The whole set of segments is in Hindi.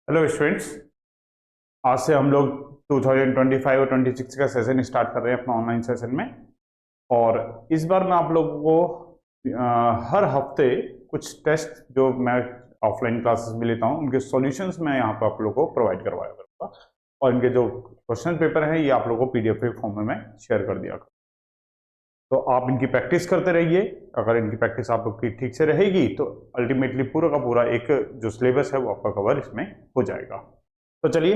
Hello students. आज से हम लोग 2025 और 26 का सेशन स्टार्ट कर रहे हैं अपना ऑनलाइन सेशन में। और इस बार मैं आप लोगों को हर हफ्ते कुछ टेस्ट जो मैं ऑफलाइन क्लासेस में लेता हूं उनके सॉल्यूशंस मैं यहाँ पर आप लोगों को प्रोवाइड करवाया करूँगा। और इनके जो क्वेश्चन पेपर हैं ये आप लोगों को पीडीएफ के फॉर्म में मैं शेयर कर दिया करूँगा। तो आप इनकी प्रैक्टिस करते रहिए। अगर इनकी प्रैक्टिस आप लोग की ठीक से रहेगी तो अल्टीमेटली पूरा का पूरा एक जो सिलेबस है वो आपका कवर इसमें हो जाएगा। तो चलिए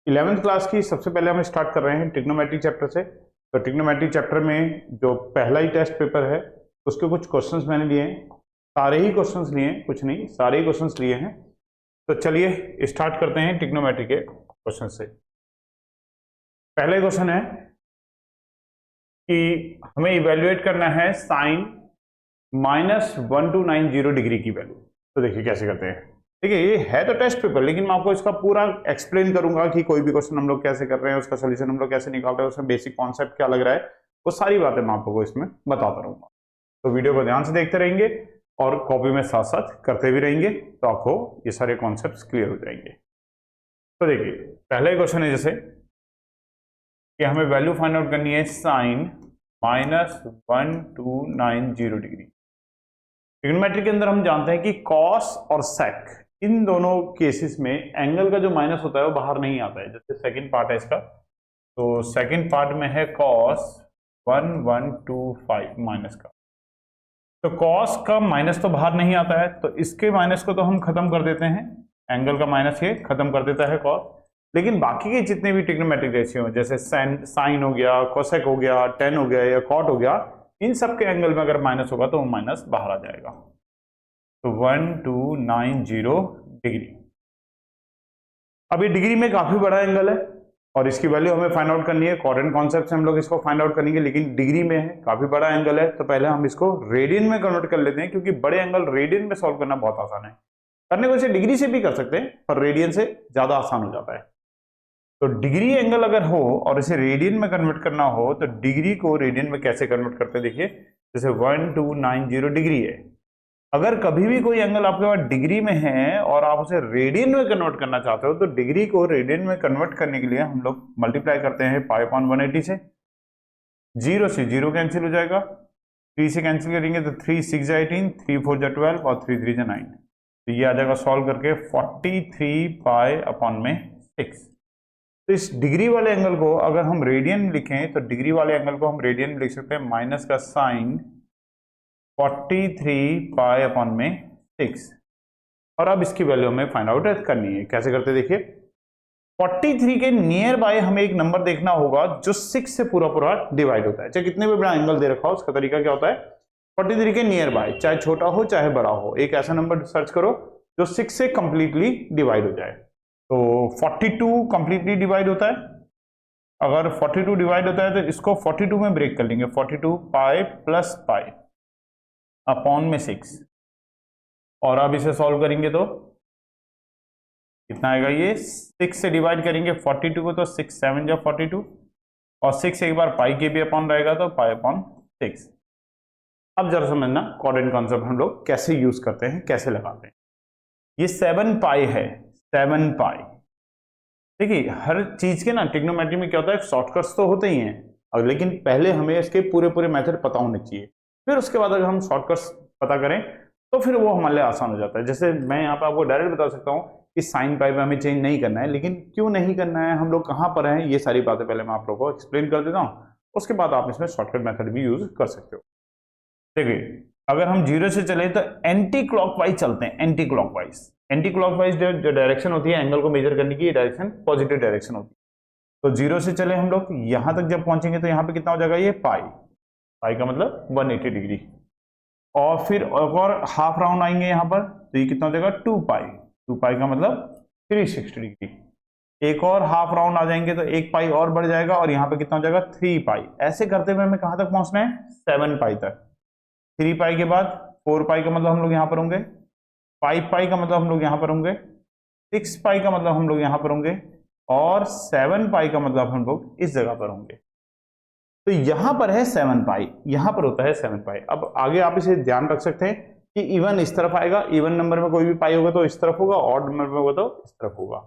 11th क्लास की सबसे पहले हम स्टार्ट कर रहे हैं ट्रिग्नोमेट्री चैप्टर से। तो ट्रिग्नोमेट्री चैप्टर में जो पहला ही टेस्ट पेपर है उसके कुछ क्वेश्चंस मैंने लिए हैं। सारे ही क्वेश्चंस लिए हैं, कुछ नहीं, सारे ही क्वेश्चंस लिए हैं। तो चलिए स्टार्ट करते हैं ट्रिग्नोमेट्री के क्वेश्चन से। पहले क्वेश्चन है कि हमें इवेल्युएट करना है साइन -1290 डिग्री की वैल्यू। तो देखिए कैसे करते हैं। देखिए ये है तो टेस्ट पेपर, लेकिन मैं आपको इसका पूरा एक्सप्लेन करूंगा कि कोई भी क्वेश्चन हम लोग कैसे कर रहे हैं, उसका सोल्यूशन हम लोग कैसे निकाल रहे हैं, उसमें बेसिक कॉन्सेप्ट क्या लग रहा है, वो सारी बातें मैं आप लोगों को इसमें बताता रहूंगा। तो वीडियो को ध्यान से देखते रहेंगे और कॉपी में साथ साथ करते भी रहेंगे तो आपको ये सारे कॉन्सेप्ट क्लियर हो जाएंगे। तो देखिए पहला क्वेश्चन है जैसे कि हमें वैल्यू फाइंड आउट करनी है साइन -1290 डिग्री। ट्रिग्नोमेट्री के अंदर हम जानते हैं कि कॉस और सेक इन दोनों केसेस में एंगल का जो माइनस होता है वो बाहर नहीं आता है। जैसे सेकंड पार्ट है इसका, तो सेकंड पार्ट में है कॉस 1125 माइनस का, तो कॉस का माइनस तो बाहर नहीं आता है, तो इसके माइनस को तो हम खत्म कर देते हैं, एंगल का माइनस ये खत्म कर देता है कॉस। लेकिन बाकी के जितने भी ट्रिग्नोमेट्रिक रेशियो जैसे साइन हो गया, कोसेक हो गया, टेन हो गया या कॉट हो गया, इन सब के एंगल में अगर माइनस होगा तो वो माइनस बाहर आ जाएगा। तो 1290 डिग्री। अब ये डिग्री में काफी बड़ा एंगल है और इसकी वैल्यू हमें फाइंड आउट करनी है। कोऑर्डिनेट कॉन्सेप्ट से हम लोग इसको फाइंड आउट करेंगे, लेकिन डिग्री में है, काफी बड़ा एंगल है। तो पहले हम इसको रेडियन में कन्वर्ट कर लेते हैं, क्योंकि बड़े एंगल रेडियन में सॉल्व करना बहुत आसान है। करने को इसे डिग्री से भी कर सकते हैं पर रेडियन से ज्यादा आसान हो जाता है। तो डिग्री एंगल अगर हो और इसे रेडियन में कन्वर्ट करना हो तो डिग्री को रेडियन में कैसे कन्वर्ट करते हैं। देखिए जैसे 1290 डिग्री है, अगर कभी भी कोई एंगल आपके पास डिग्री में है और आप उसे रेडियन में कन्वर्ट करना चाहते हो तो डिग्री को रेडियन में कन्वर्ट करने के लिए हम लोग मल्टीप्लाई करते हैं π/180 से। 0 से 0 कैंसिल हो जाएगा, 3 से कैंसिल करेंगे तो 3 6 18, 3 4 12 और 3 3 9। तो ये आ जाएगा सॉल्व करके 43π/6। तो इस डिग्री वाले एंगल को अगर हम रेडियन लिखें तो डिग्री वाले एंगल को हम रेडियन में लिख सकते हैं माइनस का साइन 43π/6। और अब इसकी वैल्यू हमें फाइंड आउट करनी है। कैसे करते देखिए, 43 के नियर बाय हमें एक नंबर देखना होगा जो 6 से पूरा पूरा डिवाइड होता है। चाहे कितने भी बड़ा एंगल दे रखा हो, उसका तरीका क्या होता है, 43 के नियर बाय, चाहे छोटा हो चाहे बड़ा हो, एक ऐसा नंबर सर्च करो जो 6 से कंप्लीटली डिवाइड हो जाए। तो 42 कंप्लीटली डिवाइड होता है। अगर 42 डिवाइड होता है तो इसको 42 में ब्रेक कर लेंगे, 42π+π/6। और अब इसे सॉल्व करेंगे तो कितना आएगा, ये 6 से डिवाइड करेंगे 42 को तो 6 7 जा 42 और 6 एक बार पाई के भी अपॉन रहेगा तो π/6। अब जरा समझना कोऑर्डिनेट कॉन्सेप्ट हम लोग कैसे यूज करते हैं, कैसे लगाते हैं। ये 7π है, 7π। देखिए हर चीज के ना ट्रिग्नोमेट्री में क्या होता है, शॉर्टकट्स तो होते ही हैं, लेकिन पहले हमें इसके पूरे पूरे मेथड पता होने चाहिए, फिर उसके बाद अगर हम शॉर्टकट्स पता करें तो फिर वो हमारे लिए आसान हो जाता है। जैसे मैं यहाँ पे आपको डायरेक्ट बता सकता हूँ कि साइन पाई में हमें चेंज नहीं करना है, लेकिन क्यों नहीं करना है, हम लोग कहाँ पर हैं, ये सारी बातें पहले मैं आप लोगों को एक्सप्लेन कर देता हूँ, उसके बाद आप इसमें शॉर्टकट मेथड भी यूज कर सकते हो। देखिए अगर हम 0 से चले तो एंटी क्लॉकवाइज चलते हैं। एंटी क्लॉकवाइज जो डायरेक्शन होती है एंगल को मेजर करने की, डायरेक्शन पॉजिटिव डायरेक्शन होती है। तो 0 से चले हम लोग, यहां तक जब पहुंचेंगे तो यहाँ पे कितना हो जाएगा, ये पाई का मतलब 180 डिग्री। और फिर और हाफ राउंड आएंगे यहाँ पर तो ये कितना हो जाएगा 2π का मतलब 360 डिग्री। एक और हाफ राउंड आ जाएंगे तो 1π और बढ़ जाएगा और यहाँ पे कितना हो जाएगा 3π। ऐसे करते हुए हमें कहां तक पहुंचना है, 7π तक। 3π के बाद 4π का मतलब हम लोग यहाँ पर होंगे, 5π का मतलब हम लोग यहाँ पर होंगे, 6π का मतलब हम लोग यहाँ पर होंगे और 7π का मतलब हम लोग इस जगह पर होंगे। तो यहां पर है 7π, यहां पर होता है 7π। अब आगे आप इसे ध्यान रख सकते हैं कि इवन इस तरफ आएगा, इवन नंबर में कोई भी पाई होगा तो इस तरफ होगा, ऑड नंबर में होगा तो इस तरफ होगा।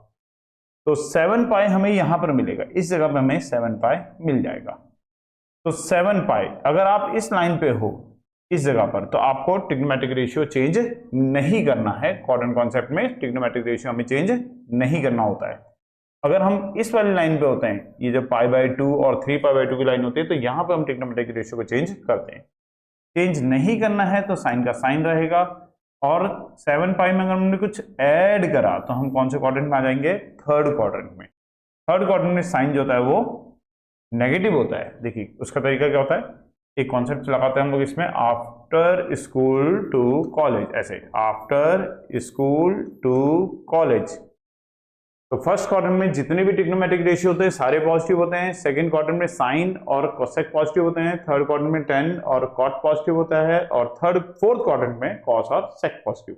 तो 7 पाई हमें यहां पर मिलेगा, इस जगह पे हमें 7 पाई मिल जाएगा। तो 7 पाई अगर आप इस लाइन पे हो इस जगह पर, तो आपको ट्रिग्नोमेट्रिक रेशियो चेंज नहीं करना है। क्वाड्रेंट कॉन्सेप्ट में ट्रिग्नोमेट्रिक रेशियो हमें चेंज नहीं करना होता है। अगर हम इस वाली लाइन पे होते हैं, ये जो π/2 और 3π/2 की लाइन होती है, तो यहां पे हम ट्रिग्नोमेट्रिक रेशियो को चेंज करते हैं। चेंज नहीं करना है तो साइन का साइन रहेगा। और 7 पाई में अगर हमने कुछ ऐड करा तो हम कौन से क्वाड्रेंट में आ जाएंगे? थर्ड क्वाड्रेंट में। थर्ड क्वाड्रेंट में साइन जो होता है वो नेगेटिव होता है। देखिए उसका तरीका क्या होता है, एक कॉन्सेप्ट लगाते हैं हम लोग इसमें, आफ्टर स्कूल टू कॉलेज, ऐसे आफ्टर स्कूल टू कॉलेज। तो फर्स्ट क्वाड्रेंट में जितने भी ट्रिग्नोमेट्रिक रेशियो होते हैं सारे पॉजिटिव होते हैं। सेकंड क्वाड्रेंट में साइन और कोसेक पॉजिटिव होते हैं। थर्ड क्वाड्रेंट में टेन और कॉट पॉजिटिव होता है। और फोर्थ क्वाड्रेंट में कॉस और सेक पॉजिटिव।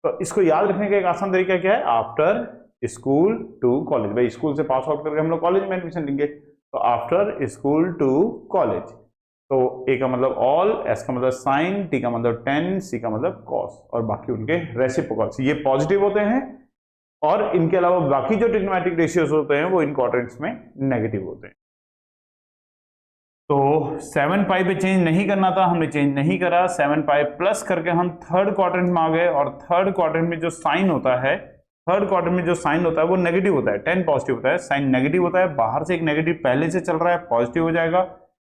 तो इसको याद रखने का एक आसान तरीका क्या है? After school to college. भाई स्कूल से पास आउट करके हम लोग कॉलेज में एडमिशन लेंगे, तो आफ्टर स्कूल टू कॉलेज। तो ए का मतलब ऑल, एस का मतलब साइन, टी का मतलब टेन, सी का मतलब कॉस, और बाकी उनके रेसिप्रोकल्स ये पॉजिटिव होते हैं। और इनके अलावा बाकी जो ट्रिग्नोमेट्रिक रेशियोज होते हैं वो इन क्वाड्रेंट्स में नेगेटिव होते हैं। तो 7 पाई पे चेंज नहीं करना था, हमने चेंज नहीं करा। 7 पाई प्लस करके हम थर्ड क्वाड्रेंट में आ गए। और थर्ड क्वाड्रेंट में जो साइन होता है, थर्ड क्वाड्रेंट में जो साइन होता है वो नेगेटिव होता है। 10 पॉजिटिव होता है, साइन नेगेटिव होता है। बाहर से एक नेगेटिव पहले से चल रहा है, पॉजिटिव हो जाएगा।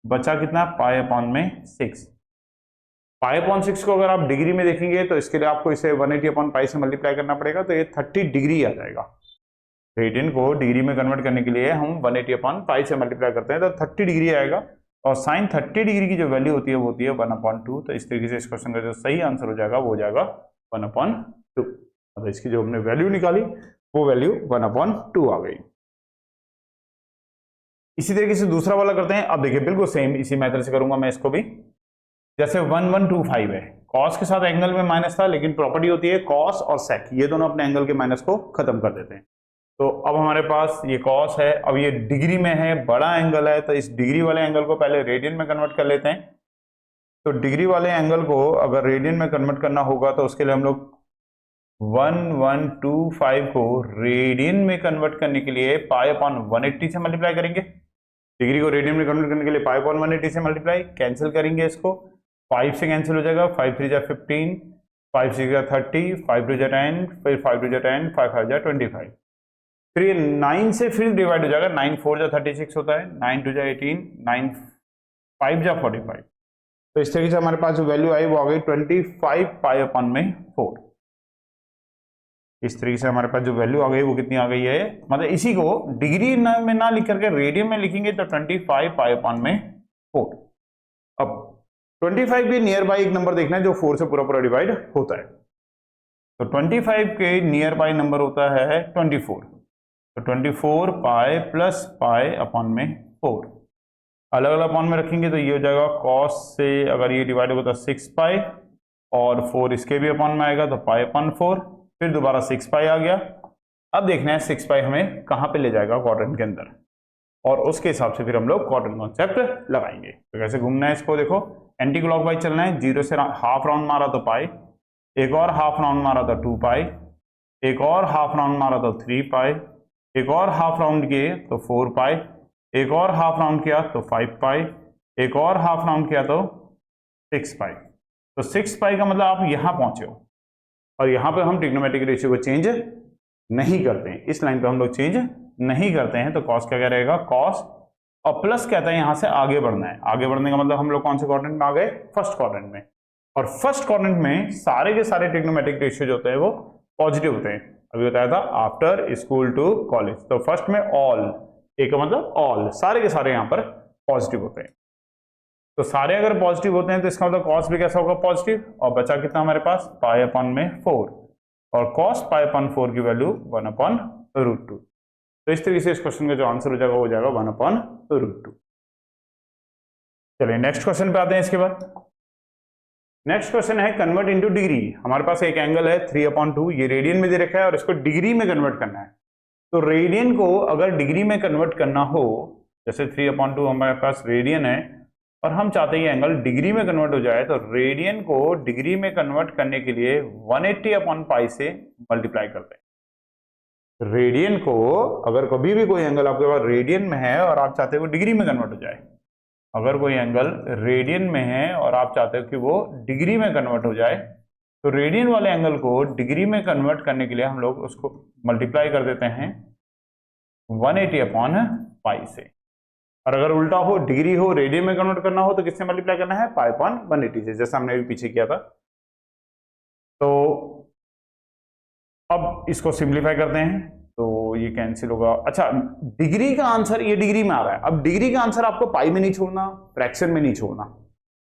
बचा कितना? π/6। π/6 को अगर आप डिग्री में देखेंगे तो इसके लिए आपको इसे 180/π से मल्टीप्लाई करना पड़ेगा, तो ये 30 डिग्री आ जाएगा। रेडियन को डिग्री में कन्वर्ट करने के लिए हम 180/π से मल्टीप्लाई करते हैं तो 30 डिग्री आएगा। और साइन 30 डिग्री की जो वैल्यू होती है वो होती है 1/2। तो इस तरीके से इस क्वेश्चन का जो सही आंसर हो जाएगा वो हो जाएगा 1/2। मतलब इसकी जो हमने वैल्यू निकाली वो वैल्यू 1/2 आ गई। इसी तरीके से दूसरा वाला करते हैं। अब देखिए बिल्कुल सेम इसी मेथड से करूंगा मैं इसको भी। जैसे 1125 है, कॉस के साथ एंगल में माइनस था, लेकिन प्रॉपर्टी होती है कॉस और सेक, ये दोनों अपने एंगल के माइनस को खत्म कर देते हैं। तो अब हमारे पास ये कॉस है, अब ये डिग्री में है, बड़ा एंगल है, तो इस डिग्री वाले एंगल को पहले रेडियन में कन्वर्ट कर लेते हैं। तो डिग्री वाले एंगल को अगर रेडियन में कन्वर्ट करना होगा तो उसके लिए हम लोग 1125 को रेडियन में कन्वर्ट करने के लिए π/180 से मल्टीप्लाई करेंगे। डिग्री को रेडियन में कन्वर्ट करने के लिए π/180 से मल्टीप्लाई, कैंसिल करेंगे इसको, 5 से कैंसिल हो जाएगा, 5 3 जा 15, 5 6 जा 30, 5 2 जा 10, फिर 5 2 जा 10, 5 5 जा 25। फिर ये 9 से फिर डिवाइड हो जाएगा, 9 4 जा 36 होता है, 9 2 जा 18, 9 5 जा 45। तो इस तरीके से हमारे पास जो वैल्यू आई वो आ गई 25 π/4। इस तरीके से हमारे पास जो वैल्यू आ गई वो कितनी आ गई है, मतलब इसी को डिग्री में ना लिख करके रेडियन में लिखेंगे तो 25 π/4। अब 25 के नियर बाई एक नंबर देखना है जो 4 से पूरा पूरा डिवाइड होता है। तो 25 के नियर बाई नंबर होता है 24। तो 24 पाई प्लस π/4 अलग अलग अपॉन में रखेंगे तो ये हो जाएगा कॉस से, अगर ये डिवाइड होगा तो 6 पाई, और 4 इसके भी अपॉन में आएगा तो π/4, फिर दोबारा 6 पाई आ गया। अब देखना है 6 पाई हमें कहां पे ले जाएगा क्वाड्रेंट के अंदर, और उसके हिसाब से फिर हम लोग क्वाड्रेंट कॉन्सेप्ट लगाएंगे। तो कैसे घूमना है इसको, देखो एंटी क्लॉकवाइज चलना है। 0 से हाफ राउंड मारा तो पाई, एक और हाफ राउंड मारा तो 2 पाई, एक और हाफ राउंड मारा तो 3 पाई, एक और हाफ राउंड किए तो 4 पाई, एक और हाफ राउंड किया तो 5 पाई, एक और हाफ राउंड किया तो 6 पाई। तो 6 पाई का मतलब आप यहां पहुंचे हो, और यहां पे हम ट्रिग्नोमेट्रिक रेशियो को चेंज नहीं करते हैं, इस लाइन पे हम लोग चेंज नहीं करते हैं। तो कॉस क्या रहेगा, कॉस, और प्लस कहता है यहां से आगे बढ़ना है। आगे बढ़ने का मतलब हम लोग कौन से क्वाड्रेंट में आ गए, फर्स्ट क्वाड्रेंट में। और फर्स्ट क्वाड्रेंट में सारे के सारे ट्रिग्नोमेट्रिक रेशियो जो होते हैं वो पॉजिटिव होते हैं। अभी बताया था आफ्टर स्कूल टू कॉलेज, तो फर्स्ट में ऑल, एक का मतलब ऑल, सारे के सारे यहाँ पर पॉजिटिव होते हैं। तो सारे अगर पॉजिटिव होते हैं तो इसका मतलब कॉस भी कैसा होगा, पॉजिटिव। और बचा कितना हमारे पास, π/4, और कॉस π/4 की वैल्यू 1/√2। तो इस तरीके से इस क्वेश्चन का जो आंसर हो जाएगा वो हो जाएगा 1/√2। चलिए नेक्स्ट क्वेश्चन पे आते हैं। इसके बाद नेक्स्ट क्वेश्चन है कन्वर्ट इनटू डिग्री। हमारे पास एक एंगल है 3/2, ये रेडियन में दे रखा है और इसको डिग्री में कन्वर्ट करना है। तो रेडियन को अगर डिग्री में कन्वर्ट करना हो, जैसे 3/2 हमारे पास रेडियन है और हम चाहते हैं ये एंगल डिग्री में कन्वर्ट हो जाए, तो रेडियन को डिग्री में कन्वर्ट करने के लिए 180 अपॉन पाई से मल्टीप्लाई करते हैं। रेडियन को अगर कभी भी कोई एंगल आपके पास रेडियन में है और आप चाहते हो डिग्री में कन्वर्ट हो जाए, अगर कोई एंगल रेडियन में है और आप चाहते हो कि वो डिग्री में कन्वर्ट हो जाए, तो रेडियन वाले एंगल को डिग्री में कन्वर्ट करने के लिए हम लोग उसको मल्टीप्लाई कर देते हैं 180 अपॉन पाई से। और अगर उल्टा हो, डिग्री हो रेडियन में कन्वर्ट करना हो, तो किससे मल्टीप्लाई करना है? पाई अपॉन 180 से, जैसा हमने भी पीछे किया था। तो अब इसको सिंप्लीफाई करते हैं, तो ये कैंसिल होगा। अच्छा, डिग्री का आंसर ये डिग्री में आ रहा है। अब डिग्री का आंसर आपको पाई में नहीं छोड़ना, फ्रैक्शन में नहीं छोड़ना,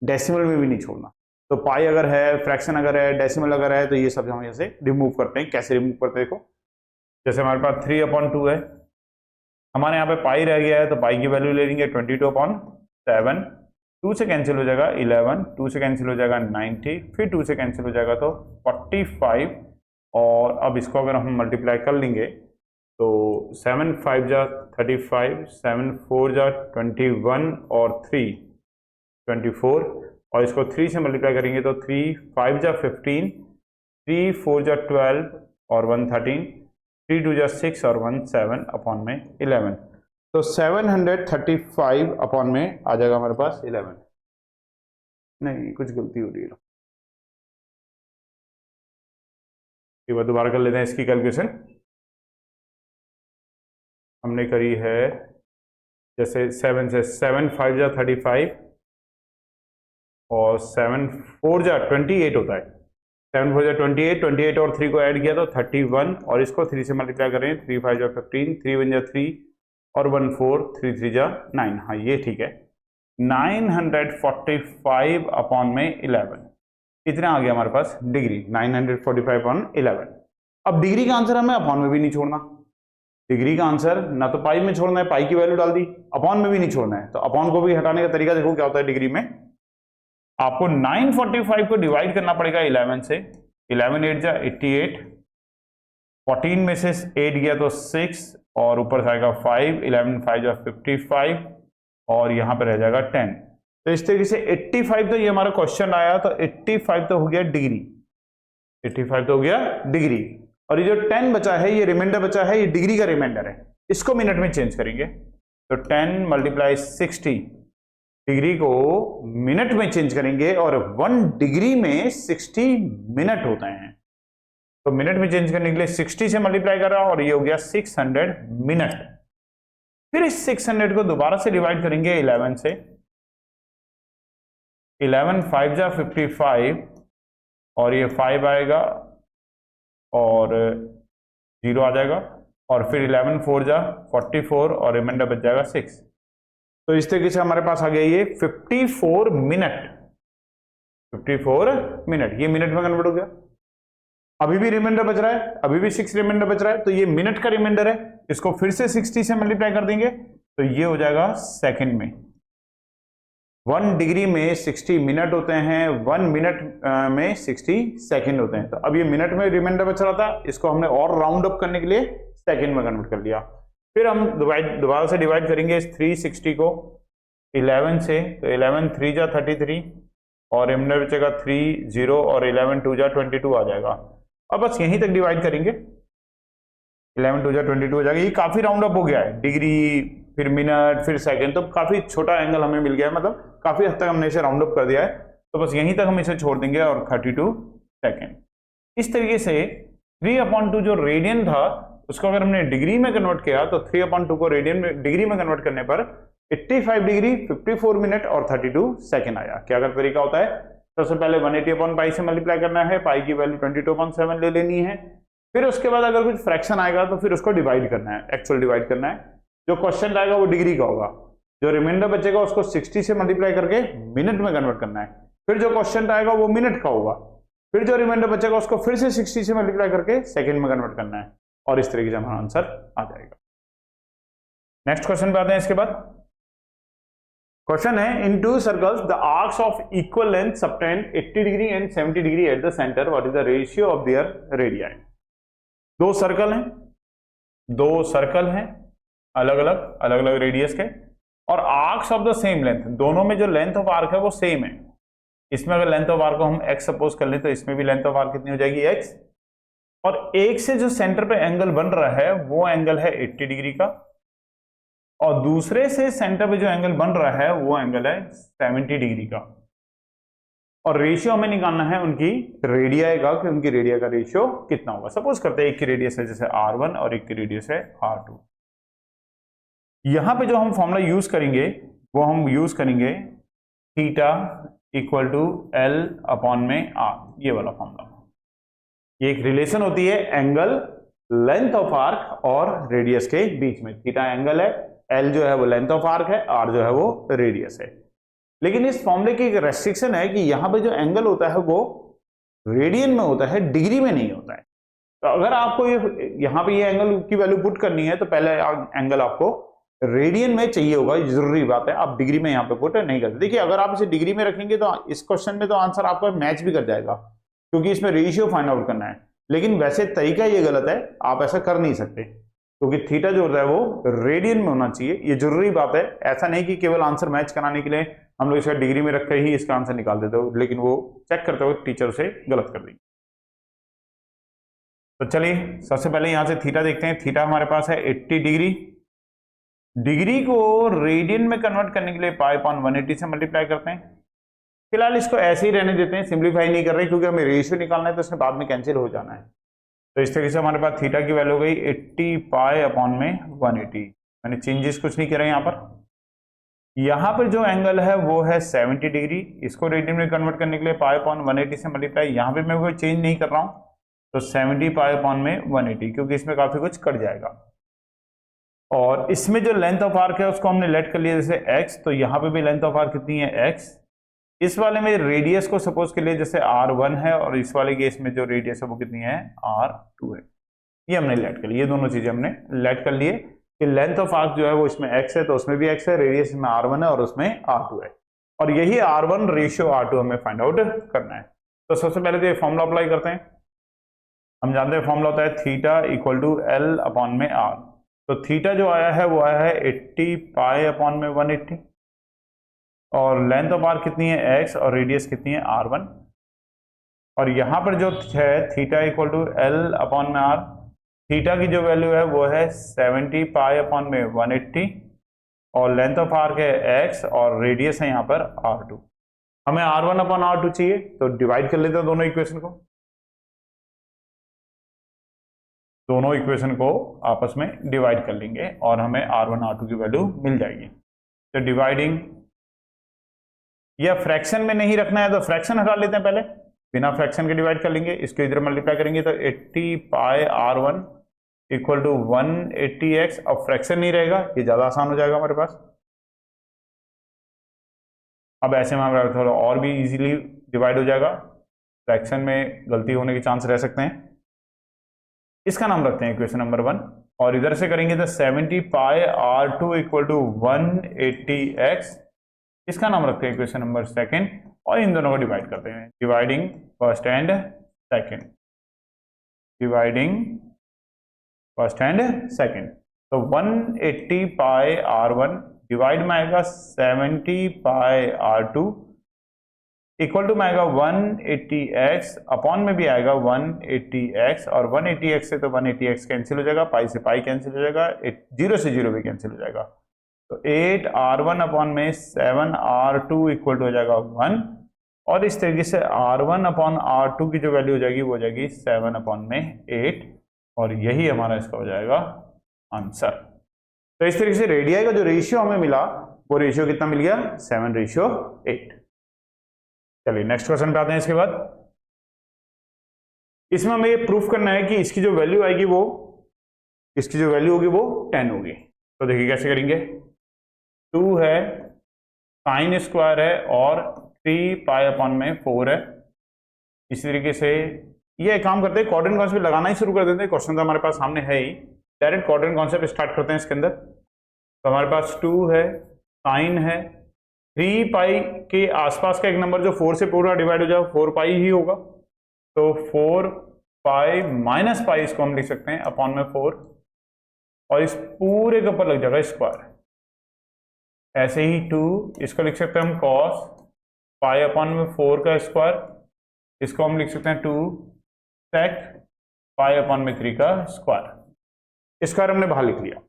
डेसिमल में भी नहीं छोड़ना। तो पाई अगर है, फ्रैक्शन अगर है, डेसिमल अगर है, तो ये सब हम ऐसे रिमूव करते हैं। कैसे रिमूव करते हैं देखो, जैसे हमारे पास 3/2 है, हमारे यहाँ पे पाई रह गया है, तो पाई की वैल्यू ले लेंगे 22/7, 2 से कैंसिल हो जाएगा 11, 2 से कैंसिल हो जाएगा 90, फिर 2 से कैंसिल हो जाएगा तो 45। और अब इसको अगर हम मल्टीप्लाई कर लेंगे तो 7 5 जा 35, 7 4 जा 21 और 3 24, और इसको 3 से मल्टीप्लाई करेंगे तो 3 5 जा 15, 3 4 जा 12 और 1 13, 3 2 जा 6 और 1 7 अपॉन में 11। तो 735 अपॉन में आ जाएगा हमारे पास 11। नहीं, कुछ गलती हो रही है, एक बार दोबारा कर लेते हैं इसकी कैलकुलेशन। हमने करी है जैसे 7 से 7 5 जा 35 और 7 4 जा 28 होता है, 7 4 जा 28, 28 और 3 को ऐड किया तो 31, और इसको 3 से मल्टीप्लाई करें 3 5 जा 15, 3 1 जा 3 और 1 4, 3 3 जा 9। हाँ ये ठीक है, 945 अपॉन में 11, इतना आ गया हमारे पास डिग्री, 945 अपॉन 11। अब डिग्री का आंसर हमें अपॉन में भी नहीं छोड़ना, डिग्री का आंसर ना तो पाई में छोड़ना है, पाई की वैल्यू डाल दी, अपॉन में भी नहीं छोड़ना है। तो अपॉन को भी हटाने का तरीका देखो क्या होता है डिग्री में। आपको 945 को डिवाइड करना पड़ेगा 11 से, 11 8 जा 88, 14 में से 8 गया तो 6 और ऊपर से आएगा 5, 11 5 जा 55 और यहां पर रह जाएगा 10। तो इस तरीके से 85 तो ये हमारा क्वेश्चन आया, तो 85 तो हो गया डिग्री, 85 तो हो गया डिग्री, और ये जो 10 बचा है, ये रिमाइंडर बचा है, ये डिग्री का रिमाइंडर है, इसको मिनट में चेंज करेंगे। तो 10 × 60, डिग्री को मिनट में चेंज करेंगे, और 1 डिग्री में 60 मिनट होते हैं, तो मिनट में चेंज करने के लिए 60 से मल्टीप्लाई कर रहा, और ये हो गया 600 मिनट। फिर इस 600 को दोबारा से डिवाइड करेंगे 11 से, 11 5 जा 55 और ये 5 आएगा और 0 आ जाएगा, और फिर 11 4 जा 44 और रिमाइंडर बच जाएगा 6। तो इस तरीके से हमारे पास आ गया ये 54 मिनट, 54 मिनट, ये मिनट में कन्वर्ट हो गया। अभी भी रिमाइंडर बच रहा है, अभी भी 6 रिमाइंडर बच रहा है, तो ये मिनट का रिमाइंडर है, इसको फिर से 60 से मल्टीप्लाई कर देंगे तो ये हो जाएगा सेकंड में। 1 डिग्री में 60 मिनट होते हैं, 1 मिनट में 60 सेकंड होते हैं। तो अब ये मिनट में रिमाइंडर बच रहा था, इसको हमने और राउंड अप करने के लिए सेकंड में कन्वर्ट कर लिया। फिर हम दोबारा से डिवाइड करेंगे इस 360 को 11 से, तो 11 3 जा 33 और रिमाइंडर बचेगा 3 0 और 11 2 जा 22 आ जाएगा। अब बस यहीं तक डिवाइड करेंगे, 11 2 जा 22 हो जाएगा। ये काफी राउंड अप हो गया है, डिग्री फिर मिनट फिर सेकंड, तो काफी छोटा एंगल हमें मिल गया है, मतलब काफी हद तक हमने इसे राउंड अप कर दिया है। तो बस यहीं तक हम इसे छोड़ देंगे और 32 सेकंड। इस तरीके से 3/2 जो रेडियन था उसको अगर हमने डिग्री में कन्वर्ट किया तो 3/2 को रेडियन में डिग्री में कन्वर्ट करने पर 85 डिग्री 54 मिनट और 32 सेकंड आया। क्या अगर तरीका होता है, सबसे पहले 180/पाई से मल्टीप्लाई करना है, पाई की वैल्यू 22/7 ले लेनी है, फिर उसके बाद अगर कुछ फ्रैक्शन आएगा तो फिर उसको डिवाइड करना है, एक्चुअल डिवाइड करना है। जो क्वेश्चन आएगा वो डिग्री का होगा, जो रिमाइंडर बचेगा उसको 60 से मल्टीप्लाई करके मिनट में कन्वर्ट करना है, फिर जो क्वेश्चन आएगा वो मिनट का होगा, फिर जो रिमाइंडर बचेगा उसको फिर से 60 से मल्टीप्लाई करके सेकंड में कन्वर्ट करना है, और इस तरीके से हमारा आंसर आ जाएगा। नेक्स्ट क्वेश्चन पे आते हैं। इसके बाद क्वेश्चन है, in two circles the arcs of equal length subtend 80 degree and 70 degree at the centre, what is the ratio of their radii. दो सर्कल हैं अलग अलग रेडियस के, और arcs of the same length, दोनों में जो लेंथ ऑफ आर्क है वो सेम है। इसमें अगर लेंथ ऑफ आर्क को हम x सपोज कर लें तो इसमें भी लेंथ ऑफ आर्क कितनी हो जाएगी x, और एक से जो सेंटर पे एंगल बन रहा है वो एंगल है 80 डिग्री का, और दूसरे से सेंटर पे जो एंगल बन रहा है वो एंगल है 70 डिग्री का। और रेशियो हमें निकालना है उनकी रेडियाई का, कि उनकी रेडिया का रेशियो कितना होगा। सपोज करते हैं एक की रेडियस है जैसे r1 और एक की रेडियस है r2। यहां पे जो हम फॉर्मूला यूज करेंगे वो हम यूज करेंगे theta equal to L upon में r, ये वाला फॉर्मूला। ये एक रिलेशन होती है एंगल लेंथ ऑफ आर्क और रेडियस के बीच में। थीटा एंगल है, एल जो है वो लेंथ ऑफ आर्क है, आर जो है वो रेडियस है। लेकिन इस फॉर्मूले की एक रेस्ट्रिक्शन है कि यहां पे जो एंगल होता है वो रेडियन में होता है, डिग्री में नहीं होता है। तो अगर आपको यहां पे ये एंगल की वैल्यू पुट करनी है तो पहले एंगल आपको रेडियन में चाहिए होगा, जरूरी बात है। आप डिग्री में यहाँ पे पुट नहीं करते। देखिए अगर आप इसे डिग्री में रखेंगे तो इस क्वेश्चन में तो आंसर आपका मैच भी कर जाएगा, क्योंकि इसमें रेशियो फाइंड आउट करना है। लेकिन वैसे तरीका ये गलत है, आप ऐसा कर नहीं सकते, क्योंकि थीटा जो होता है वो रेडियन में होना चाहिए, ये जरूरी बात है। ऐसा नहीं कि केवल आंसर मैच कराने के लिए हम लोग इसका डिग्री में रख कर ही इसका आंसर निकाल देते हो, लेकिन वो चेक करते हुए टीचर उसे गलत कर देंगे। तो चलिए सबसे पहले यहां से थीटा देखते हैं। थीटा हमारे पास है 80 डिग्री। डिग्री को रेडियन में कन्वर्ट करने के लिए पाई अपॉन 180 से मल्टीप्लाई करते हैं। फिलहाल इसको ऐसे ही रहने देते हैं, सिंप्लीफाई नहीं कर रहे, क्योंकि हमें रेशियो निकालना है तो इसमें बाद में कैंसिल हो जाना है। तो इस तरीके से हमारे पास थीटा की वैल्यू हो गई 80 पाई अपॉन में 180। मैंने चेंजेस कुछ नहीं करे यहाँ पर जो एंगल है वो है 70 डिग्री। इसको रेडियन में कन्वर्ट करने के लिए पाई अपॉन 180 से मल्टीप्लाई, यहाँ पे मैं कोई चेंज नहीं कर रहा हूँ, तो 70 पाई अपॉन में 180, क्योंकि इसमें काफी कुछ कट जाएगा। और इसमें जो लेंथ ऑफ आर्क है उसको हमने लेट कर लिया जैसे x, तो यहाँ पे भी लेंथ ऑफ आर्क कितनी है x। इस वाले में रेडियस को सपोज कर लिए जैसे r1 है, और इस वाले केस में जो रेडियस है वो कितनी है r2 है। ये हमने लेट कर लिया, ये दोनों चीजें हमने लेट कर लिए कि लेंथ ऑफ आर्क जो है वो इसमें x है तो उसमें भी x है, रेडियस में r1 है और उसमें r2 है, और यही r1 रेशियो r2 हमें फाइंड आउट करना है। तो सबसे पहले तो ये फॉर्मूला अप्लाई करते हैं। हम जानते हैं फॉर्मूला होता है theta equal to L upon में r। तो थीटा जो आया है वो आया है 80 पाई अपॉन में 180, और लेंथ ऑफ आर्क कितनी है x और रेडियस कितनी है r1, और यहां पर जो है theta equal to L upon में r। थीटा की जो वैल्यू है वो है 70 पाई अपॉन में 180, और लेंथ ऑफ आर्क है x और रेडियस है यहाँ पर r2। हमें r1 अपॉन r2 चाहिए, तो डिवाइड कर लेते हैं दोनों इक्वेशन को। दोनों इक्वेशन को आपस में डिवाइड कर लेंगे और हमें r1 r2 की वैल्यू मिल जाएगी। तो डिवाइडिंग, या फ्रैक्शन में नहीं रखना है तो फ्रैक्शन हटा लेते हैं, पहले बिना फ्रैक्शन के डिवाइड कर लेंगे। इसको इधर मल्टीप्लाई करेंगे तो 80 पाई r1 इक्वल टू 180x। अब फ्रैक्शन नहीं रहेगा, ये ज्यादा आसान हो जाएगा हमारे पास। अब ऐसे में हमारा थोड़ा और भी इजीली डिवाइड हो जाएगा, फ्रैक्शन में गलती होने के चांस रह सकते हैं। इसका नाम रखते हैं इक्वेशन नंबर 1, और इधर से करेंगे तो 70 पाई r2 इक्वल टू 180x। इसका नाम रखते हैं इक्वेशन नंबर 2, और इन दोनों को डिवाइड करते हैं। Dividing first and second, dividing first and second. तो 180 पाई r1 डिवाइड में आएगा 70 पाई r2 इक्वल टू में आएगा 180x, अपॉन में भी आएगा 180x, और 180x से तो 180x कैंसिल हो जाएगा, पाई से पाई कैंसिल हो जाएगा, 0 से 0 भी कैंसिल हो जाएगा। तो 8r1 अपॉन में 7r2 इक्वल टू हो जाएगा 1, और इस तरीके से r1 अपॉन r2 की जो वैल्यू हो जाएगी वो हो जाएगी 7 अपॉन में 8, और यही हमारा इसका हो जाएगा आंसर। तो इस तरीके से रेडियाई का जो रेशियो हमें मिला वो रेशियो कितना मिल गया, 7:8। चलिए नेक्स्ट क्वेश्चन पे आते हैं। इसके बाद इसमें हमें ये प्रूफ करना है कि इसकी जो वैल्यू आएगी वो, इसकी जो वैल्यू होगी वो 10 होगी। तो देखिए कैसे करेंगे। 2 है, साइन स्क्वायर है, और 3 पाई अपॉन में 4 है। इसी तरीके से ये काम करते हैं, क्वाड्रेंट कॉन्सेप्ट लगाना ही शुरू कर देते हैं। क्वेश्चन तो हमारे पास सामने है ही, डायरेक्ट क्वाड्रेंट कॉन्सेप्ट स्टार्ट करते हैं इसके अंदर। तो हमारे पास 2 है, साइन है, 3 पाई के आसपास का एक नंबर जो 4 से पूरा डिवाइड हो जाए 4 पाई ही होगा। तो 4 पाई माइनस पाई इसको हम लिख सकते हैं अपॉन में 4, और इस पूरे के ऊपर लग जाएगा स्क्वायर। ऐसे ही 2, इसको लिख सकते हैं हम cos पाई अपॉन में 4 का स्क्वायर, इसको हम लिख सकते हैं 2 sec पाई अपॉन में 3 का स्क्वायर। स्क्वायर हमने बाहर लिख लिया।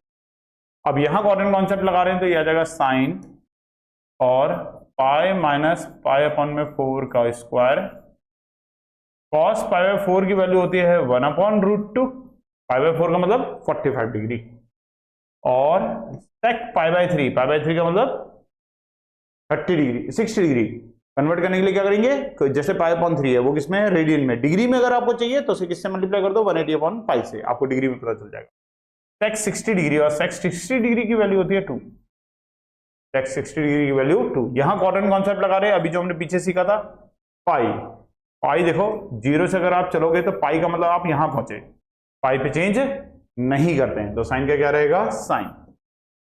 अब यहां कोऑर्डिनेट कॉन्सेप्ट लगा रहे हैं तो ये आ जाएगा साइन और पाई माइनस पाई अपॉन में 4 का स्क्वायर। cos पाई बाय 4 की वैल्यू होती है 1/√2, पाई बाय 4 का मतलब 45 डिग्री, और sec पाई बाय 3 का मतलब 30 डिग्री 60 डिग्री। कन्वर्ट करने के लिए क्या करेंगे, जैसे पाई अपॉन 3 है वो किसमें है, रेडियन में। डिग्री में अगर आपको चाहिए तो उसे किससे मल्टीप्लाई कर दो, 180/π से, आपको डिग्री में पता चल जाएगा। sec 60 डिग्री, और sec 60 डिग्री की वैल्यू होती है 2। sec 60 डिग्री की वैल्यू 2। यहां क्वाड्रेंट कॉन्सेप्ट लगा रहे हैं, अभी जो हमने पीछे सीखा था पाई देखो 0 से अगर आप चलोगे तो पाई का मतलब आप यहां पहुंचे, पाई पे चेंज नहीं करते हैं, तो साइन का क्या रहेगा, साइन।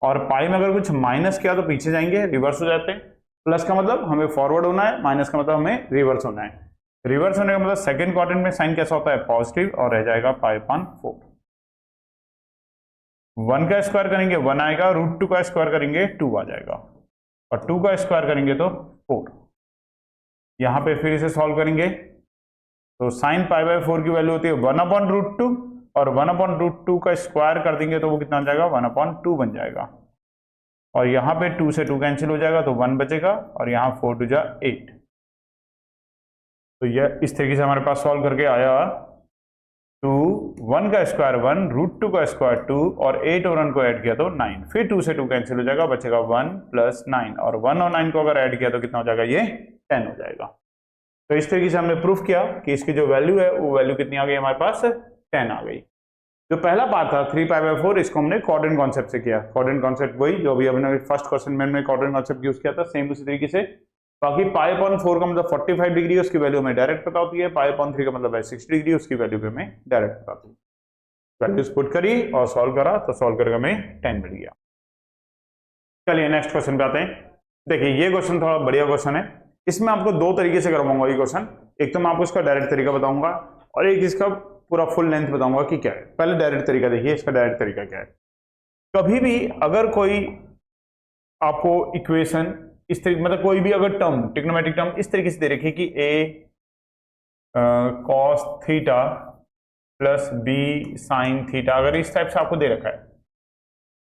और पाई में अगर कुछ माइनस किया तो पीछे जाएंगे, रिवर्स हो जाते हैं। प्लस का मतलब हमें फॉरवर्ड होना है, माइनस का मतलब हमें रिवर्स होना है। रिवर्स होने का मतलब सेकंड क्वाड्रेंट में साइन कैसा होता है, पॉजिटिव, और रह जाएगा π/4। 1 का स्क्वायर करेंगे 1 आएगा, √2 का स्क्वायर करेंगे 2 आ जाएगा, और 2 का स्क्वायर करेंगे तो 4। यहां पे फिर इसे सॉल्व करेंगे तो साइन π/4 की वैल्यू होती है 1/√2, और 1/√2 का स्क्वायर कर देंगे तो वो कितना हो जाएगा, 1/2 बन जाएगा। और यहां पे 2 से 2 कैंसिल हो जाएगा तो 1 बचेगा, और यहां 4 2 जा 8। तो यह इस तरीके से हमारे पास सॉल्व करके आया 2, 1 का स्क्वायर 1, √2 का स्क्वायर 2, और 8 और 1 को ऐड किया तो 9। फिर 2 से 2 कैंसिल हो जाएगा, बचेगा 1 + 9, और 1 और 9 को अगर ऐड किया तो कितना हो जाएगा, ये 10 हो जाएगा। तो इस तरीके से हमने प्रूफ किया कि इसकी जो वैल्यू है वो वैल्यू कितनी आ गई हमारे पास, 10 आ गई। जो पहला पार्ट था 3π/4, इसको हमने क्वाड्रेंट कॉन्सेप्ट से किया। क्वाड्रेंट कॉन्सेप्ट वही जो अभी हमने फर्स्ट क्वेश्चन में हमने क्वाड्रेंट कॉन्सेप्ट यूज किया था, सेम उसी तरीके से। बाकी π/4 का मतलब 45 डिग्री, उसकी वैल्यू हमें डायरेक्ट पता होती है। π/3 का मतलब है 60 डिग्री, उसकी वैल्यू हमें डायरेक्ट पता होती है। वैल्यूज पुट करी और सॉल्व करा तो सॉल्व करके हमें 10 मिल गया। चलिए नेक्स्ट क्वेश्चन पे आते हैं। देखिए ये क्वेश्चन थोड़ा बढ़िया क्वेश्चन है। इसमें आपको दो तरीके से करवाऊंगा ये क्वेश्चन। एक तो मैं आपको इसका डायरेक्ट तरीका बताऊंगा, और एक इसका पूरा फुल लेंथ बताऊंगा कि क्या है। पहले डायरेक्ट तरीका देखिए, इसका डायरेक्ट तरीका क्या है। कभी भी अगर कोई आपको इक्वेशन इस तरीके, मतलब कोई भी अगर टर्म, ट्रिग्नोमेट्रिक टर्म इस तरीके से दे रखी कि a cos theta plus b sin theta, अगर इस टाइप से आपको दे रखा है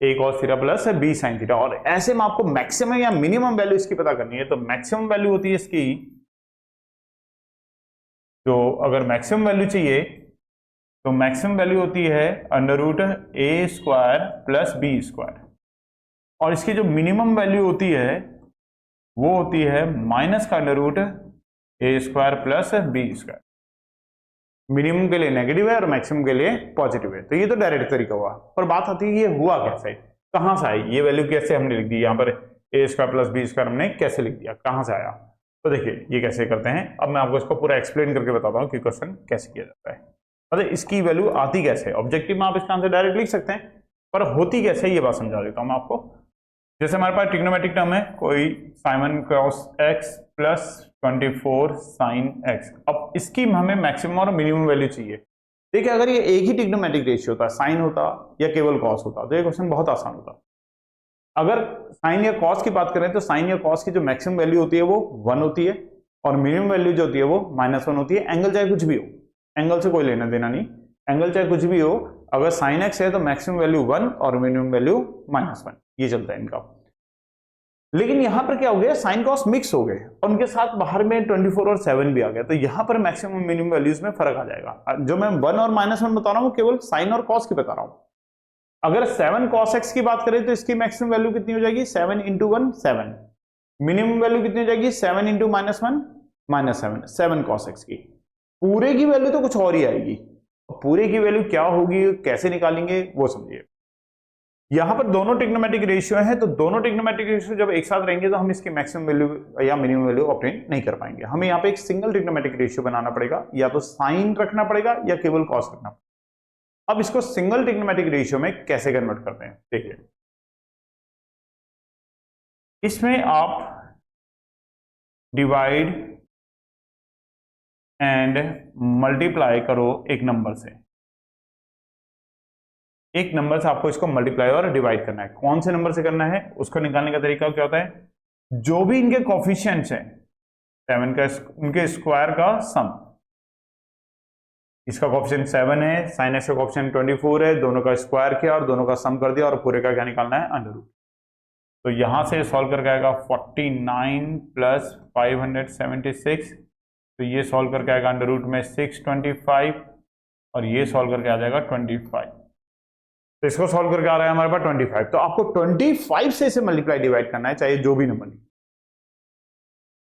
a cos theta plus b sin theta, और ऐसे में आपको मैक्सिमम या मिनिमम वैल्यू इसकी पता करनी है, तो मैक्सिमम वैल्यू होती है इसकी, तो अगर मैक्सिमम वैल्यू चाहिए तो मैक्सिमम वैल्यू होती है √a² प्लस b², और इसकी जो मिनिमम वैल्यू होती है वो होती है माइनस का √a² प्लस b²। मिनिमम के लिए नेगेटिव है और मैक्सिमम के लिए पॉजिटिव है। तो ये तो डायरेक्ट तरीका हुआ। पर बात आती है ये हुआ कैसे, कहां से आई ये वैल्यू, कैसे हमने लिख दी यहाँ पर a² प्लस b² हमने कैसे लिख दिया, कहां से आया। तो देखिए ये कैसे करते हैं। अब मैं आपको इसको पूरा एक्सप्लेन करके बताता हूँ कि क्वेश्चन कैसे किया जाता है, मतलब इसकी वैल्यू आती कैसे। ऑब्जेक्टिव में आप इसका आंसर डायरेक्ट लिख सकते हैं, पर होती कैसे ये बात समझा देता हूँ मैं आपको। जैसे हमारे पास ट्रिग्नोमेट्रिक टर्म है कोई sin cos x plus 24 sin x। अब इसकी हमें मैक्सिमम और मिनिमम वैल्यू चाहिए। देखिए अगर ये एक ही ट्रिग्नोमेट्रिक रेशियो होता, साइन होता या केवल कॉस होता, तो ये क्वेश्चन बहुत आसान होता। अगर साइन या कॉस की बात करें तो साइन या कॉस की जो मैक्सिमम वैल्यू होती है वो 1 होती है, और मिनिमम वैल्यू जो होती है वो -1 होती है। एंगल चाहे कुछ भी हो, एंगल से कोई लेना देना नहीं, एंगल चाहे कुछ भी हो, अगर साइन एक्स है तो मैक्सिमम वैल्यू 1 और मिनिमम वैल्यू -1, ये चलता है इनका। लेकिन यहां पर क्या हो गया, साइन कॉस मिक्स हो गए और उनके साथ बाहर में 24 और 7 भी आ गया, तो यहां पर मैक्सिमम मिनिमम वैल्यूज में फर्क आ जाएगा। जो मैं 1 और -1 बता रहा हूं केवल साइन और कॉस की बता रहा हूं। अगर 7 cos x की बात करें तो इसकी मैक्सिमम वैल्यू कितनी हो जाएगी, 7 × 1 7। मिनिमम वैल्यू कितनी हो जाएगी, 7 × -1 -7, 7 cos x की। पूरे की वैल्यू तो कुछ और ही आएगी। पूरे की वैल्यू क्या होगी, कैसे निकालेंगे वो समझिए। यहां पर दोनों ट्रिग्नोमेट्रिक रेशियो है, तो दोनों ट्रिग्नोमेट्रिक रेशियो जब एक साथ रहेंगे तो हम इसकी मैक्सिमम वैल्यू या मिनिमम वैल्यू ऑब्टेन नहीं कर पाएंगे। हमें यहाँ पे एक सिंगल ट्रिग्नोमेट्रिक रेशियो बनाना पड़ेगा, या तो साइन रखना पड़ेगा या केवल कॉस रखना पड़ेगा। अब इसको सिंगल ट्रिग्नोमेट्रिक रेशियो में कैसे कन्वर्ट करते हैं देखिए। इसमें आप डिवाइड एंड मल्टीप्लाई करो एक नंबर से। एक नंबर से आपको इसको मल्टीप्लाई और डिवाइड करना है। कौन से नंबर से करना है उसको निकालने का तरीका क्या होता है, जो भी इनके कोफिशिएंट्स हैं 7 का उनके स्क्वायर का सम, इसका कोफिशिएंट 7 है, sin x का कोफिशिएंट 24 है, दोनों का स्क्वायर किया और दोनों का सम कर दिया और पूरे का क्या निकालना है, अंडर रूट। तो यहां से सॉल्व करके आएगा 49 प्लस 576, तो ये सॉल्व करके आएगा अंडर रूट में 625 और ये सॉल्व करके आ जाएगा 25। तो इसको सॉल्व करके आ रहा है हमारे पास 25। तो आपको 25 से इसे मल्टीप्लाई डिवाइड करना है, चाहे जो भी नंबर।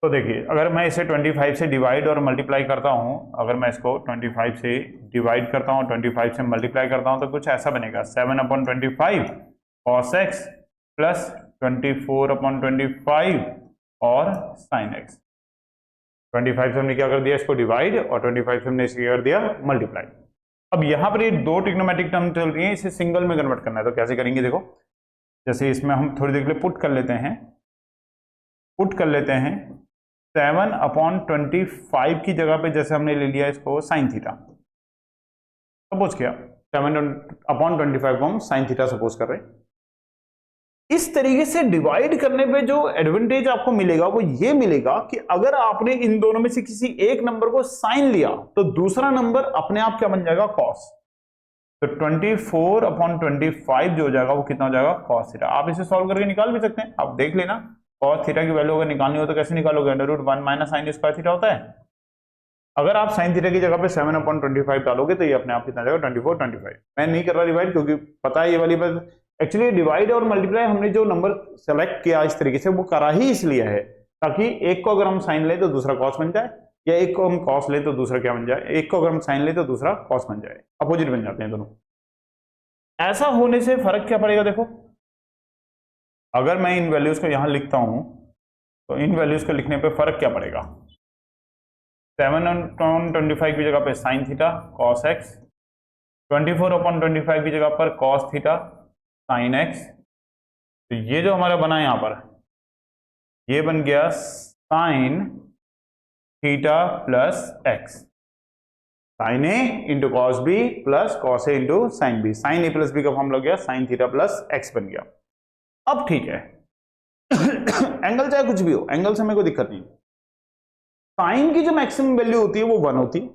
तो देखिए अगर मैं इसे 25 से डिवाइड और मल्टीप्लाई करता हूं, अगर मैं इसको 25 से डिवाइड करता हूं 25 से मल्टीप्लाई करता हूं तो कुछ ऐसा बनेगा 7/25 cos x प्लस 24/25 और sin x। 25 से हमने क्या कर दिया, इसको डिवाइड, और 25 से हमने इसको क्या कर दिया, मल्टीप्लाई। अब यहां पर ये दो ट्रिग्नोमेट्रिक टर्म चल रही है, इसे सिंगल में कन्वर्ट करना है। तो कैसे करेंगे, देखो जैसे इसमें हम थोड़ी देर के लिए पुट कर लेते हैं 7/25 की जगह पे जैसे हमने ले लिया इसको sin थीटा, सपोज किया 7/25 को हम sin थीटा सपोज कर रहे हैं। इस तरीके से डिवाइड करने पे जो एडवांटेज आपको मिलेगा वो ये मिलेगा कि अगर आपने इन दोनों में से किसी एक नंबर को साइन लिया तो दूसरा नंबर अपने आप क्या बन जाएगा, cos। तो 24/25 जो हो जाएगा वो कितना हो जाएगा, cos थीटा। आप इसे सॉल्व करके निकाल भी सकते हैं, आप देख लेना। cos थीटा की वैल्यू अगर निकालनी हो तो कैसे निकालोगे, under root 1 minus sine square theta होता है। अगर आप साइन थीटा की जगह पे 7/25 डालोगे तो ये अपने आप कितना जाएगा, 24/25। मैं नहीं कर रहा डिवाइड क्योंकि पता है ये वाली बात। एक्चुअली डिवाइड और मल्टीप्लाई हमने जो नंबर सेलेक्ट किया इस तरीके से वो करा ही इसलिए है ताकि एक को अगर हम साइन ले तो दूसरा कॉस बन जाए, या एक को हम कॉस ले तो दूसरा क्या बन जाए, एक को अगर हम साइन ले तो दूसरा कॉस बन जाए, अपोजिट बन जाते हैं दोनों। ऐसा होने से फर्क क्या पड़ेगा, देखो अगर मैं इन वैल्यूज को यहां लिखता हूं तो इन वैल्यूज को लिखने पे फर्क क्या पड़ेगा, 7/25 की जगह पे साइन थीटा कॉस एक्स, 24/25 की जगह पर कॉस थीटा साइन एक्स। तो ये जो हमारा बना यहां पर ये बन गया sine theta plus x, sine a into cos b plus cos a into sine b, sine a plus b का फॉर्म लग गया साइन थीटा प्लस एक्स बन गया। अब ठीक है एंगल चाहे कुछ भी हो, एंगल से हमें कोई दिक्कत नहीं। साइन की जो मैक्सिमम वैल्यू होती है वो 1 होती है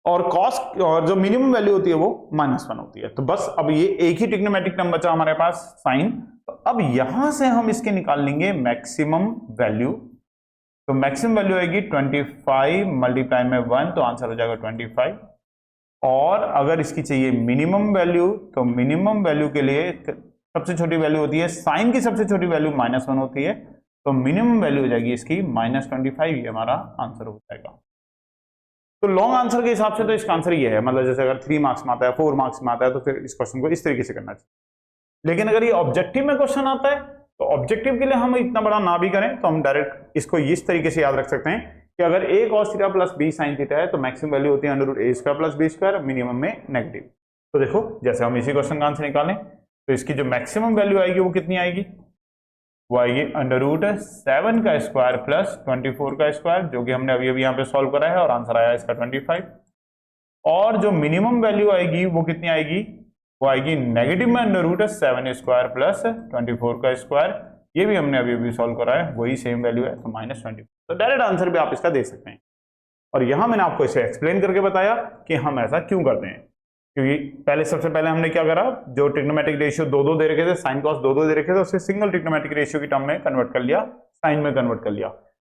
और कॉस और जो मिनिमम वैल्यू होती है वो -1 होती है। तो बस अब ये एक ही ट्रिग्नोमेट्रिक टर्म बचा हमारे पास साइन। तो अब यहां से हम इसके निकाल लेंगे मैक्सिमम वैल्यू। तो मैक्सिमम वैल्यू आएगी 25 मल्टीप्लाई में 1, तो आंसर हो जाएगा 25। और अगर इसकी चाहिए मिनिमम वैल्यू तो मिनिमम वैल्यू के लिए सबसे छोटी वैल्यू होती है साइन की, सबसे छोटी वैल्यू -1 होती है, तो मिनिमम वैल्यू हो जाएगी इसकी -25। ये हमारा आंसर हो जाएगा। तो लॉन्ग आंसर के हिसाब से तो इसका आंसर ये है, मतलब जैसे अगर 3 मार्क्स में आता है 4 मार्क्स में आता है तो फिर इस क्वेश्चन को इस तरीके से करना चाहिए। लेकिन अगर ये ऑब्जेक्टिव में क्वेश्चन आता है तो ऑब्जेक्टिव के लिए हम इतना बड़ा ना भी करें तो हम डायरेक्ट इसको इस तरीके से याद रख सकते हैं कि अगर a cos theta plus b sin theta है तो मैक्सिमम वैल्यू होती है √a² प्लस b², मिनिमम में नेगेटिव। तो देखो जैसे हम इसी क्वेश्चन का आंसर निकालें तो इसकी जो मैक्सिमम वैल्यू आएगी वो कितनी आएगी, वो आएगी √7 का स्क्वायर प्लस 24 का स्क्वायर, जो कि हमने अभी अभी यहाँ पे सॉल्व करा है और आंसर आया इसका 25। और जो मिनिमम वैल्यू आएगी वो कितनी आएगी, वो आएगी नेगेटिव में √7² प्लस 24 का स्क्वायर, ये भी हमने अभी अभी सॉल्व करा है, वही सेम वैल्यू है, तो -24। तो डायरेक्ट आंसर भी आप इसका दे सकते हैं। और यहां मैंने आपको इसे एक्सप्लेन करके बताया कि हम ऐसा क्यों करते हैं, क्योंकि सबसे पहले हमने क्या करा, जो ट्रिग्नोमेट्रिक रेशियो 2-2 दे रखे थे, साइन कॉस 2-2 दे रखे थे, उसे सिंगल ट्रिग्नोमेट्रिक रेशियो की टर्म में कन्वर्ट कर लिया, साइन में कन्वर्ट कर लिया।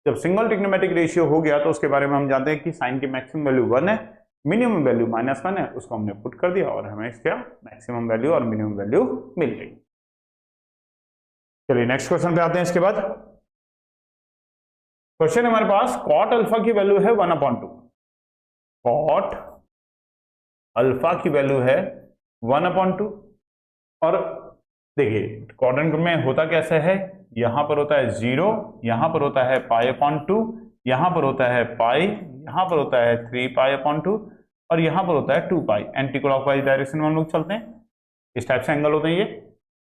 जब सिंगल ट्रिग्नोमेट्रिक रेशियो हो गया तो उसके बारे में हम जानते हैं कि साइन की मैक्सिमम वैल्यू 1 है, मिनिमम वैल्यू -1 है, उसको हमने पुट कर दिया और हमें इसका मैक्सिमम वैल्यू और मिनिमम वैल्यू मिल गई। चलिए नेक्स्ट क्वेश्चन पे आते हैं। इसके बाद क्वेश्चन हमारे पास कॉट अल्फा की वैल्यू है 1/2, कॉट अल्फा की वैल्यू है 1/2। और देखिए क्वाड्रेंट में होता कैसे है, यहां पर होता है 0, यहां पर होता है π/2, यहां पर होता है पाई, यहां पर होता है 3π/2 और यहां पर होता है 2π। एंटी क्लॉकवाइज डायरेक्शन में हम लोग चलते हैं, इस टाइप से एंगल होते हैं ये।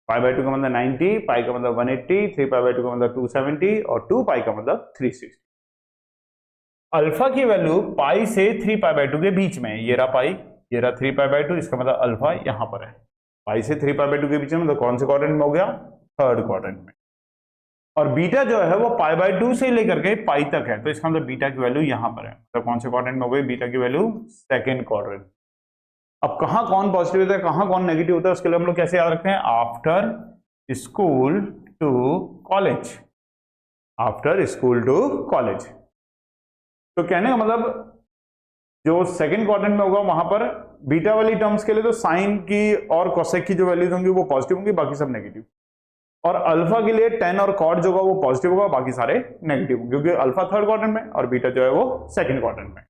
π/2 का मतलब 90, पाई का मतलब 180, 3π/2 का मतलब 270 और 2π का मतलब 360। अल्फा की वैल्यू पाई से 3π/2 के बीच में है, ये रहा पाई, ये रहा 3π/2, इसका मतलब अल्फा यहां पर है। पाई से 3π/2 के बीच में, तो कौन से क्वाड्रेंट में हो गया? थर्ड क्वाड्रेंट में। और बीटा जो है वो π/2 से लेकर के पाई तक है, तो इसका मतलब बीटा की वैल्यू यहां पर है, तो कौन से क्वाड्रेंट में हो गई बीटा की वैल्यू? Second quadrant. अब कहां कौन पॉजिटिव होता है, कहां कौन नेगेटिव होता है, उसके लिए हम लोग कैसे याद रखते हैं? After school to college, after school to college. तो कहने का मतलब जो सेकंड क्वाड्रेंट में होगा वहां पर बीटा वाली टर्म्स के लिए तो साइन की और कोसेक की जो वैल्यूज होंगी वो पॉजिटिव होंगी, बाकी सब नेगेटिव। और अल्फा के लिए टेन और कॉट जो होगा वो पॉजिटिव होगा, बाकी सारे नेगेटिव, क्योंकि अल्फा थर्ड क्वाड्रेंट में और बीटा जो है वो सेकंड क्वाड्रेंट में।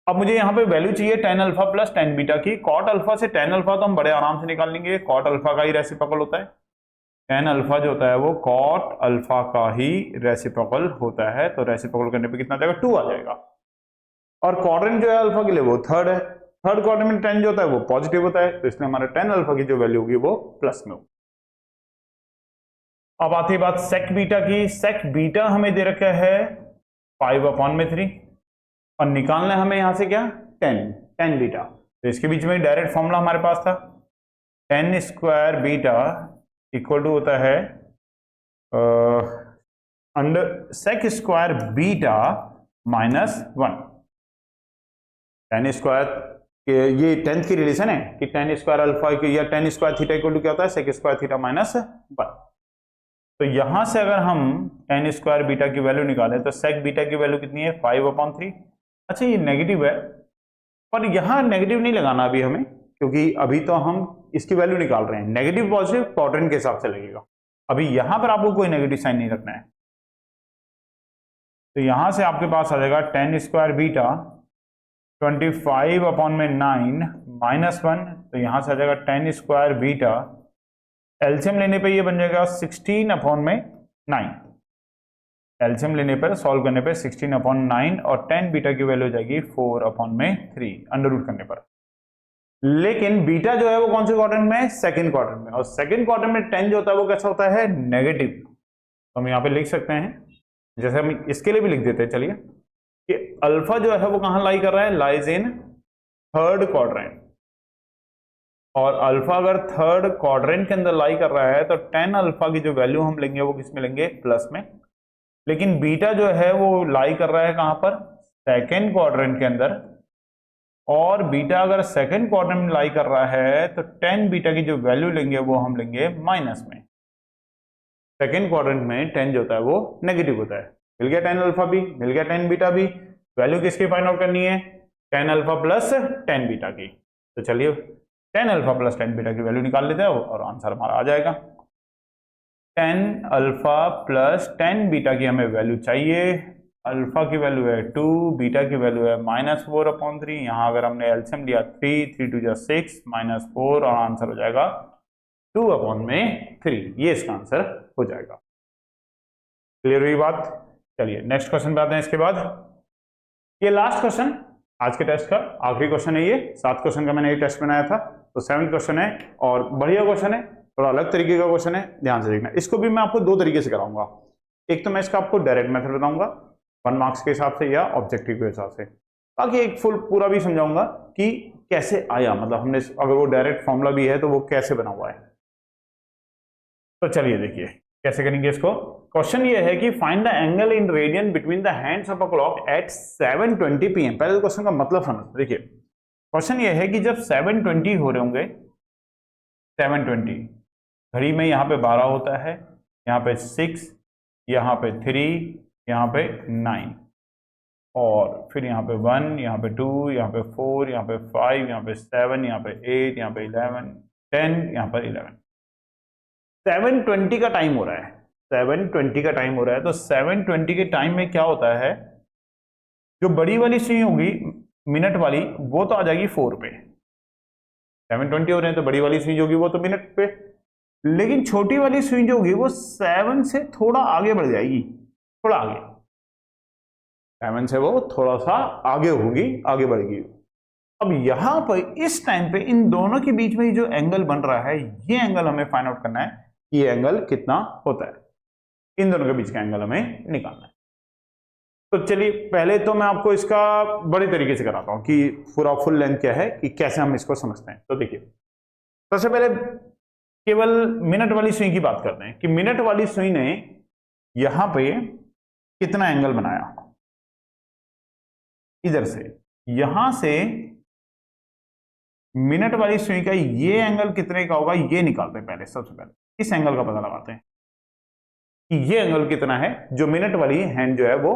अब मुझे यहाँ पे वैल्यू चाहिए tan alpha plus tan beta की। कॉट अल्फा से टेन अल्फा तो हम बड़े आराम से निकाल लेंगे, कॉट अल्फा का ही रेसिप्रोकल होता है। टेन अल्फा जो होता है वो कॉट अल्फा का ही रेसिप्रोकल होता है, तो रेसिप्रोकल करने पे कितना आ जाएगा? 2 आ जाएगा। और क्वाड्रेंट जो है अल्फा के लिए वो थर्ड है, थर्ड क्वाड्रेंट में टेन जो होता है वो पॉजिटिव होता है, तो इसलिए हमारा टेन अल्फा की जो वैल्यू होगी वो प्लस में होगी। अब आती है बात सेक बीटा की। सेक बीटा हमें दे रखा है 5/3 और निकालना है हमें यहां से क्या? 10 बीटा। तो इसके बीच में डायरेक्ट फॉर्मूला हमारे पास था, 10 स्क्वायर बीटा इक्वल टू होता है under sec square beta -1। 10 square ये 10th की रिलेशन है कि 10 स्क्वायर अल्फा या 10 स्क्वायर थीटा इक्वल टू क्या होता है? Sec square theta -1। तो यहां से अगर हम 10 स्क्वायर बीटा की वैल्यू निकालें तो सेक बीटा की वैल्यू कितनी है? 5/3। अच्छा ये नेगेटिव है, पर यहां नेगेटिव नहीं लगाना अभी हमें, क्योंकि अभी तो हम इसकी वैल्यू निकाल रहे हैं। नेगेटिव पॉजिटिव क्वाड्रेंट के हिसाब से लगेगा, अभी यहां पर आपको कोई नेगेटिव साइन नहीं रखना है। तो यहां से आपके पास आ जाएगा 10 स्क्वायर बीटा 25/9 -1, तो यहां से आ जाएगा 10 स्क्वायर बीटा, एलसीएम लेने पे ये बन जाएगा 16/9। एलसीएम लेने पर सॉल्व करने पे 16/9 और 10 बीटा की वैल्यू हो जाएगी 4/3 अंडर रूट करने पर। लेकिन बीटा जो है वो कौन से क्वाड्रेंट में? सेकंड क्वाड्रेंट में। और सेकंड क्वाड्रेंट में 10 जो होता है वो कैसा होता है? नेगेटिव। तो हम यहाँ पे लिख सकते हैं, जैसे हम इसके लिए भी लिख देते हैं, चलिए, कि अल्फा जो है वो कहां लाई कर रहा है? Lies in third quadrant. और अल्फा अगर थर्ड क्वाड्रेंट के अंदर लाई कर रहा है तो 10 अल्फा की जो वैल्यू हम लेंगे वो किस में लेंगे? प्लस में। लेकिन बीटा जो है वो लाई कर रहा है कहां पर? सेकेंड क्वाड्रेंट के अंदर। और बीटा अगर सेकेंड क्वाड्रेंट में लाई कर रहा है तो 10 बीटा की जो वैल्यू लेंगे वो हम लेंगे माइनस में। सेकेंड क्वाड्रेंट में 10 जो होता है वो नेगेटिव होता है। मिल गया 10 अल्फा भी, मिल गया 10 बीटा भी। वैल्यू किसकी फाइंड आउट करनी है? 10 अल्फा प्लस 10 बीटा की। तो चलिए 10 अल्फा प्लस 10 बीटा की वैल्यू निकाल लेते हैं और आंसर हमारा आ जाएगा। 10 अल्फा प्लस 10 बीटा की हमें वैल्यू चाहिए। अल्फा की वैल्यू है 2, बीटा की वैल्यू है -4/3। यहाँ अगर हमने एलसीएम लिया 3 2 जा 6 -4 और आंसर हो जाएगा 2/3। ये इसका आंसर हो जाएगा। क्लियर हुई बात? चलिए नेक्स्ट क्वेश्चन पे आते हैं। इसके बाद ये लास्ट क्वेश्चन आज के टेस्ट का आखिरी क्वेश्चन है। ये 7 क्वेश्चन का मैंने ये टेस्ट बनाया था, तो 7th क्वेश्चन है और बढ़िया क्वेश्चन है, थोड़ा अलग तरीके का क्वेश्चन है, ध्यान से देखना। इसको भी मैं आपको 2 तरीके से कराऊंगा। एक तो मैं इसका आपको डायरेक्ट मेथड बताऊंगा 1 मार्क्स के हिसाब से या ऑब्जेक्टिव के हिसाब से, बाकी एक फुल पूरा भी समझाऊंगा कि कैसे आया, मतलब हमने अगर वो डायरेक्ट फॉर्मूला भी है तो वो कैसे बना हुआ है। तो चलिए देखिए कैसे करेंगे इसको। क्वेश्चन ये है कि find the angle in radian between the hands of a clock at 7:20 PM। पहले क्वेश्चन का मतलब समझते। देखिए क्वेश्चन ये है कि जब 7:20 हो रहे होंगे, 7:20 घड़ी में यहाँ पे 12 होता है, यहाँ पे 6, यहाँ पे 3, यहाँ पे 9 और फिर यहाँ पे 1, यहाँ पे 2, यहाँ पे 4, यहाँ पे 5, यहाँ पे 7, यहाँ पे 8, यहाँ पे 11, 10, यहाँ पर 11। 7:20 का टाइम हो रहा है, 7:20 का टाइम हो रहा है। तो 7:20 के टाइम में क्या होता है, जो बड़ी वाली सुई होगी मिनट वाली वो तो आ जाएगी 4 पे। 7:20 हो रहे हैं तो बड़ी वाली सुई जो होगी वो तो मिनट पे, लेकिन छोटी वाली सुई जो होगी वो 7 से थोड़ा आगे बढ़ जाएगी, थोड़ा आगे, 7 से वो थोड़ा सा आगे होगी, आगे बढ़ेगी। अब यहां पर इस टाइम पे इन दोनों के बीच में जो एंगल बन रहा है, ये एंगल हमें फाइंड आउट करना है कि ये एंगल कितना होता है। इन दोनों के बीच का एंगल हमें निकालना है। तो चलिए पहले तो मैं आपको इसका बड़े तरीके से कराता हूं कि पूरा फुल लेंथ क्या है, कि कैसे हम इसको समझते हैं। तो देखिए सबसे पहले केवल मिनट वाली सुई की बात करते हैं कि मिनट वाली सुई ने यहां पे कितना एंगल बनाया। इधर से यहां से मिनट वाली सुई का ये एंगल कितने का होगा, ये निकालते हैं पहले। सबसे पहले इस एंगल का पता लगाते हैं कि ये एंगल कितना है जो मिनट वाली हैंड जो है वो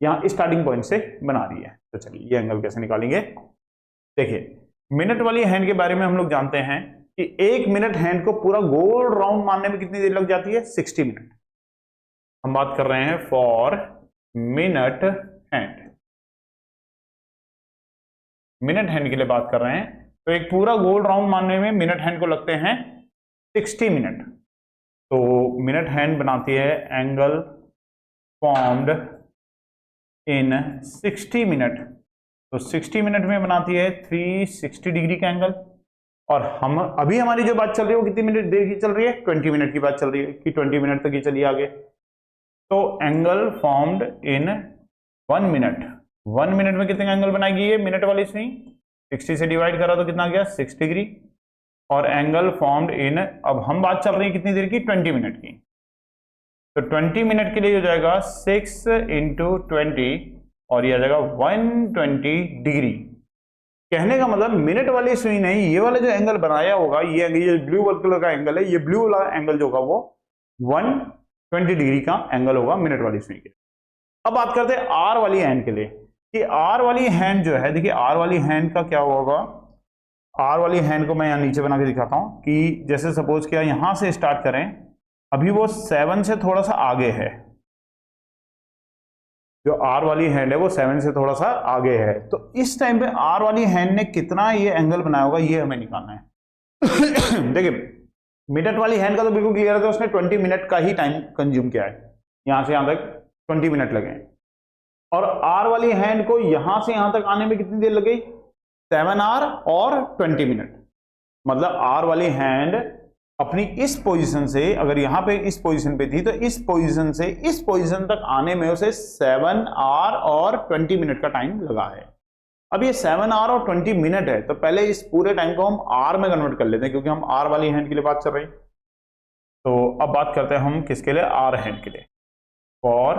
यहां स्टार्टिंग पॉइंट से बना रही है। तो चलिए ये एंगल कैसे निकालेंगे। देखिए मिनट वाली हैंड के बारे में हम लोग जानते हैं कि 1 मिनट हैंड को पूरा गोल राउंड मारने में कितनी देर लग जाती है, 60 मिनट। हम बात कर रहे हैं for minute hand, minute hand के लिए बात कर रहे हैं। तो एक पूरा गोल राउंड मारने में मिनट हैंड को लगते हैं 60 मिनट। तो मिनट हैंड बनाती है एंगल फॉर्म्ड इन 60 मिनट। तो 60 मिनट में बनाती है 360 डिग्री का एंगल। और हम अभी हमारी जो बात चल रही है वो कितनी मिनट देर की चल रही है, 20 मिनट की बात चल रही है कि 20 मिनट तक ही चलिए आगे। तो angle formed in 1 minute, 1 minute में कितने का एंगल बनाएगी ये मिनट वाली सुई, 60 से डिवाइड करा तो कितना गया 6 डिग्री। और एंगल फॉर्म्ड इन, अब हम बात चल रही है कितनी देर की, 20 मिनट की। तो 20 मिनट के लिए हो जाएगा 6 इंटू 20 और ये आ जाएगा 120 डिग्री। कहने का मतलब मिनट वाली सुई ने ये वाला जो एंगल बनाया होगा, ये ब्लू कलर का एंगल है, ये ब्लू वाला एंगल जो होगा वो 120 डिग्री का एंगल होगा मिनट वाली सुई के। अब बात करते हैं आर वाली हैंड के लिए कि आर वाली हैंड जो है, देखिए आर वाली हैंड का क्या होगा। आर वाली हैंड को मैं यहां नीचे बना के दिखाता हूं कि जैसे सपोज किया यहां से स्टार्ट करें, अभी वो 7 से थोड़ा सा आगे है। जो आर वाली हैंड है वो 7 से थोड़ा सा आगे है। तो इस टाइम पे आर वाली हैंड ने कितना ये एंगल बनाया होगा ये हमें निकालना है। देखिए मिनट वाली हैंड का तो बिल्कुल क्लियर है, तो उसने 20 मिनट का ही टाइम कंज्यूम किया है, यहां से यहां तक 20 मिनट लगे। और आर वाली हैंड को यहां से यहां तक आने में कितनी देर लगी, 7 आर और 20 मिनट। मतलब आर वाली हैंड अपनी इस पोजीशन से, अगर यहां पे इस पोजीशन पे थी, तो इस पोजीशन से इस पोजीशन तक आने में उसे 7 आर और 20 मिनट का टाइम लगा है। अब ये 7 आर और 20 मिनट है, तो पहले इस पूरे टाइम को हम आर में कन्वर्ट कर लेते हैं क्योंकि हम आर वाली हैंड के लिए बात कर रहे हैं। तो अब बात करते हैं हम किसके लिए, आर हैंड के लिए। फॉर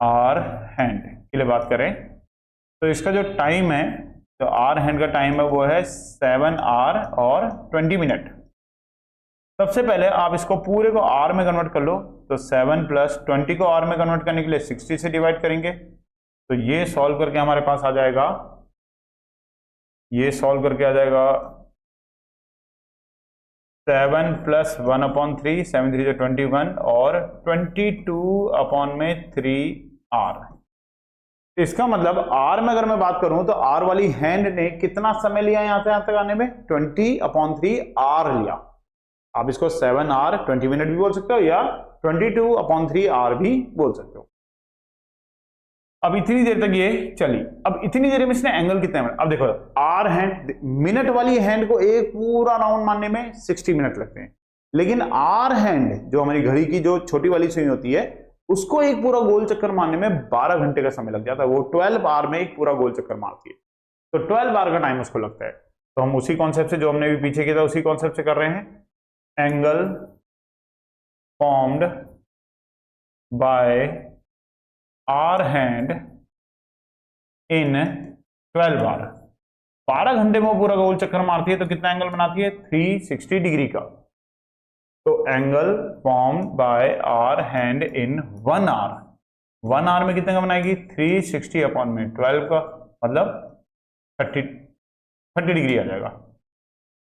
आर हैंड के लिए बात करें तो इसका जो टाइम है, जो आर हैंड का टाइम है वो है 7 आर और 20 मिनट। सबसे पहले आप इसको पूरे को आर में कन्वर्ट कर लो, तो 7 प्लस 20 को आर में कन्वर्ट करने के लिए 60 से डिवाइड करेंगे। तो ये सॉल्व करके हमारे पास आ जाएगा, ये सॉल्व करके आ जाएगा 7 प्लस 1/3, 7 3 21 और 22/3 आर। इसका मतलब आर में अगर मैं बात करूं तो आर वाली हैंड ने कितना समय लिया यहां से यहां तक आने में, 20/3 आर लिया। आप इसको 7 आर 20 मिनट भी बोल सकते हो या 22/3 आर भी बोल सकते हो। अब इतनी देर तक ये चली। अब इतनी देर में इसने एंगल कितने मिनट, अब देखो आर हैंड, मिनट वाली हैंड को एक पूरा राउंड मारने में 60 मिनट लगते हैं, लेकिन आर हैंड जो हमारी घड़ी की जो छोटी वाली सुई होती है उसको एक पूरा गोल चक्कर मारने में 12 घंटे का समय लग जाता है। वो 12 आर में एक पूरा गोल चक्कर मारती है, तो 12 आर का टाइम उसको लगता है। तो हम उसी कॉन्सेप्ट से, जो हमने भी पीछे किया था उसी कॉन्सेप्ट से कर रहे हैं। Angle formed by hour hand in 12 hour, 12 घंटे में वो पूरा गोल चक्कर मारती है, तो कितना एंगल बनाती है, 360 डिग्री का। तो angle formed by hour hand in 1 hour, 1 hour में कितने का बनाएगी, 360/12 का, मतलब 30 डिग्री आ जाएगा।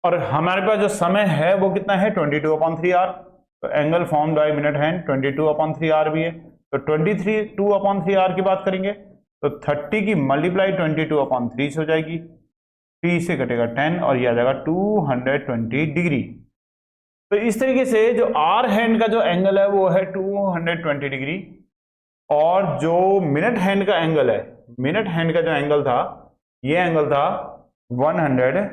और हमारे पास जो समय है वो कितना है, 22/3 आर। तो angle formed by minute hand 22/3 hour भी है। तो 22/3 आर की बात करेंगे तो 30 की मल्टीप्लाई 22/3 हो जाएगी, 3 से कटेगा 10 और ये आ जाएगा 220 डिग्री। तो इस तरीके से जो आर हैंड का जो एंगल है वो है 220 डिग्री, और जो मिनट हैंड का एंगल है, मिनट हैंड का जो एंगल था, ये एंगल था 100,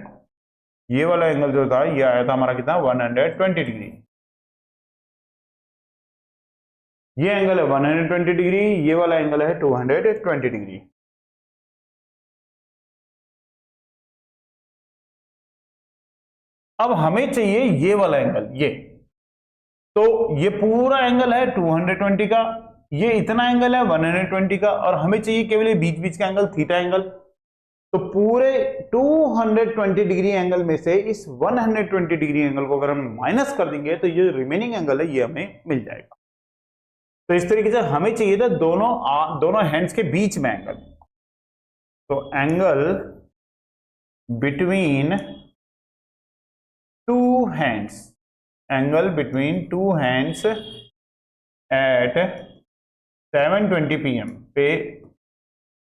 ये वाला एंगल जो था ये आया था हमारा कितना, 120 डिग्री। ये एंगल है 120 डिग्री, ये वाला एंगल है 220 डिग्री। अब हमें चाहिए ये वाला एंगल, ये तो ये पूरा एंगल है 220 का, ये इतना एंगल है 120 का, और हमें चाहिए केवल ये बीच बीच का एंगल थीटा एंगल। तो पूरे 220 डिग्री एंगल में से इस 120 डिग्री एंगल को अगर हम माइनस कर देंगे तो ये रिमेनिंग एंगल है ये हमें मिल जाएगा। तो इस तरीके से हमें चाहिए था दोनों हैंड्स के बीच में एंगल। तो angle between two hands, angle between two hands eight 720 pm पे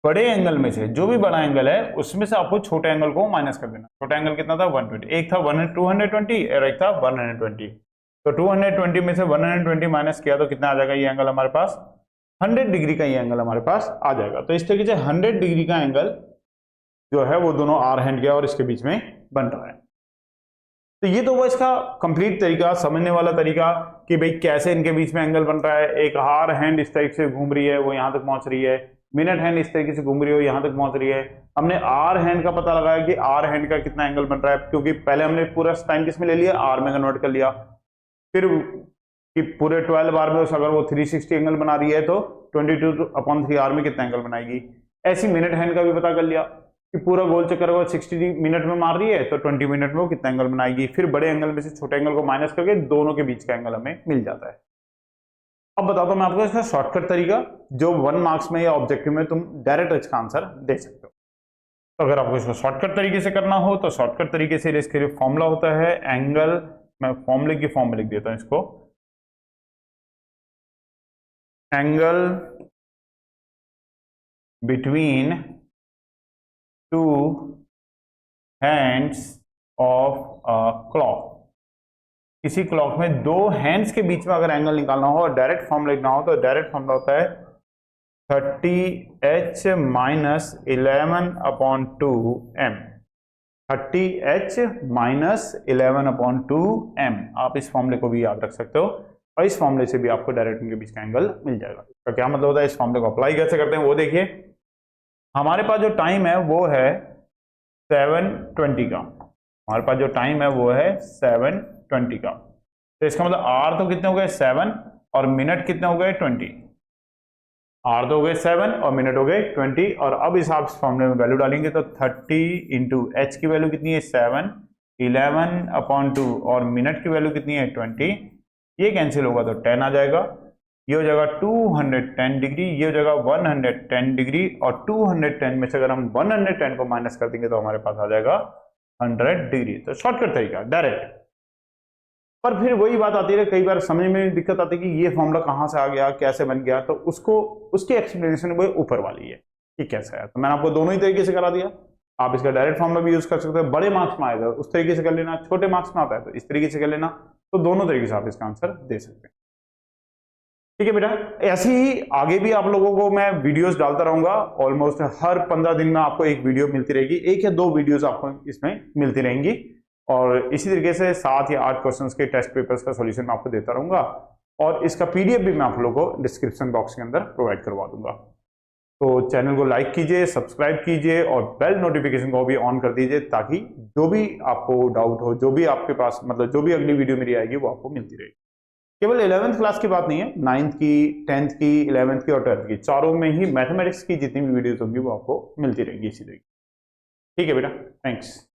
बड़े एंगल में से जो भी बड़ा एंगल है उसमें से आपको छोटे एंगल को माइनस कर देना। छोटा एंगल कितना था 120, एक था 220 और एक था 120। तो 220 में से 120 माइनस किया तो कितना आ जाएगा, ये एंगल हमारे पास 100 डिग्री का ये एंगल हमारे पास आ जाएगा। तो इस तरीके से 100 डिग्री का एंगल जो है वो दोनों आर हैंड के और इसके बीच में बन रहा है। तो ये तो वो इसका कंप्लीट तरीका, समझने वाला तरीका कि भाई कैसे इनके बीच में एंगल बन रहा है। एक आर हैंड इस तरीके से घूम रही है, वो यहां तक पहुंच रही है, मिनट हैंड इस तरीके से घूम रही है, यहां तक पहुंच रही है। हमने आर हैंड का पता लगाया कि आर हैंड का कितना एंगल बन रहा है, क्योंकि पहले हमने पूरा टाइम किस में ले लिया, आर में कन्वर्ट कर लिया। फिर कि पूरे 12 बार में अगर वो 360 एंगल बना रही है तो 22/3 आर में कितना एंगल बनाएगी। ऐसी मिनट हैंड का भी पता कर लिया कि पूरा गोल चक्कर वो 60 मिनट में मार रही है तो 20 मिनट में वो कितना एंगल बनाएगी। फिर बड़े एंगल में से छोटे एंगल को माइनस करके दोनों के बीच का एंगल हमें मिल जाता है। अब बताता हूं मैं आपको इसका शॉर्टकट तरीका, जो 1 मार्क्स में या ऑब्जेक्टिव में तुम डायरेक्ट इसका आंसर दे सकते हो। तो अगर आपको इसको शॉर्टकट तरीके से करना हो तो शॉर्टकट तरीके से इसके लिए फॉर्मूला होता है एंगल, मैं फॉर्मूले की फॉर्म में लिख देता हूं इसको, angle between two hands of a clock. किसी क्लॉक में दो हैंड्स के बीच में अगर एंगल निकालना हो और डायरेक्ट फॉर्म लिखना हो तो डायरेक्ट फॉर्मूला होता है 30h minus 11/2m। 30h minus 11/2m। आप इस फॉर्मूले को भी याद रख सकते हो और इस फॉर्मूले से भी आपको डायरेक्ट इनके बीच का एंगल मिल जाएगा। तो क्या मतलब होता है, इस फॉर्मूले को अप्लाई कैसे करते हैं वो देखिए। हमारे पास जो टाइम है वो है 720 का, हमारे पास जो टाइम है वो है 720 का। तो इसका मतलब आर तो कितने हो गए 7 और मिनट कितने हो गए 20। आर तो हो गए 7 और मिनट हो गए 20। और अब इस आप फॉर्मूले में वैल्यू डालेंगे तो 30 इंटू एच की वैल्यू कितनी है 7, 11/2 और मिनट की वैल्यू कितनी है 20। ये कैंसिल होगा तो 10 आ जाएगा, ये हो जाएगा 210 डिग्री, ये हो जाएगा 110 डिग्री। और 210 में से अगर हम 110 को माइनस कर देंगे तो हमारे पास आ जाएगा 100 डिग्री। तो शॉर्टकट तरीका डायरेक्ट। पर फिर वही बात आती है, कई बार समझ में दिक्कत आती है कि ये फॉर्मूला कहां से आ गया, कैसे बन गया। तो उसको उसकी एक्सप्लेनेशन वो ऊपर वाली है कि कैसे है। तो मैंने आपको दोनों ही तरीके से करा दिया। आप इसका डायरेक्ट फॉर्मूला भी यूज कर सकते हो, बड़े मार्क्स में आएगा उस तरीके से कर लेना, छोटे मार्क्स में आता है तो इस तरीके से कर लेना। तो दोनों तरीके से आप इसका आंसर दे सकते हैं। ठीक है बेटा, ऐसे ही आगे भी आप लोगों को मैं वीडियोस डालता रहूंगा। ऑलमोस्ट हर 15 दिन में आपको एक वीडियो मिलती रहेगी, 1 या 2 वीडियोस आपको इसमें मिलती रहेंगी। और इसी तरीके से 7 या 8 क्वेश्चंस के टेस्ट पेपर्स का सॉल्यूशन मैं आपको देता रहूंगा। और इसका पीडीएफ भी मैं आप लोगों को डिस्क्रिप्शन बॉक्स के अंदर प्रोवाइड करवा दूंगा। तो चैनल को लाइक कीजिए, सब्सक्राइब कीजिए और बेल नोटिफिकेशन को भी ऑन कर दीजिए, ताकि जो भी आपको डाउट हो, जो भी आपके पास मतलब जो भी अगली वीडियो मेरी आएगी वो आपको मिलती रहेगी। केवल 11th क्लास की बात नहीं है, 9th की, 10th की, 11th की और 12th की, चारों में ही मैथमेटिक्स की जितनी भी वीडियोस होंगी वो आपको मिलती रहेंगी इसी तरीके। ठीक है बेटा, थैंक्स।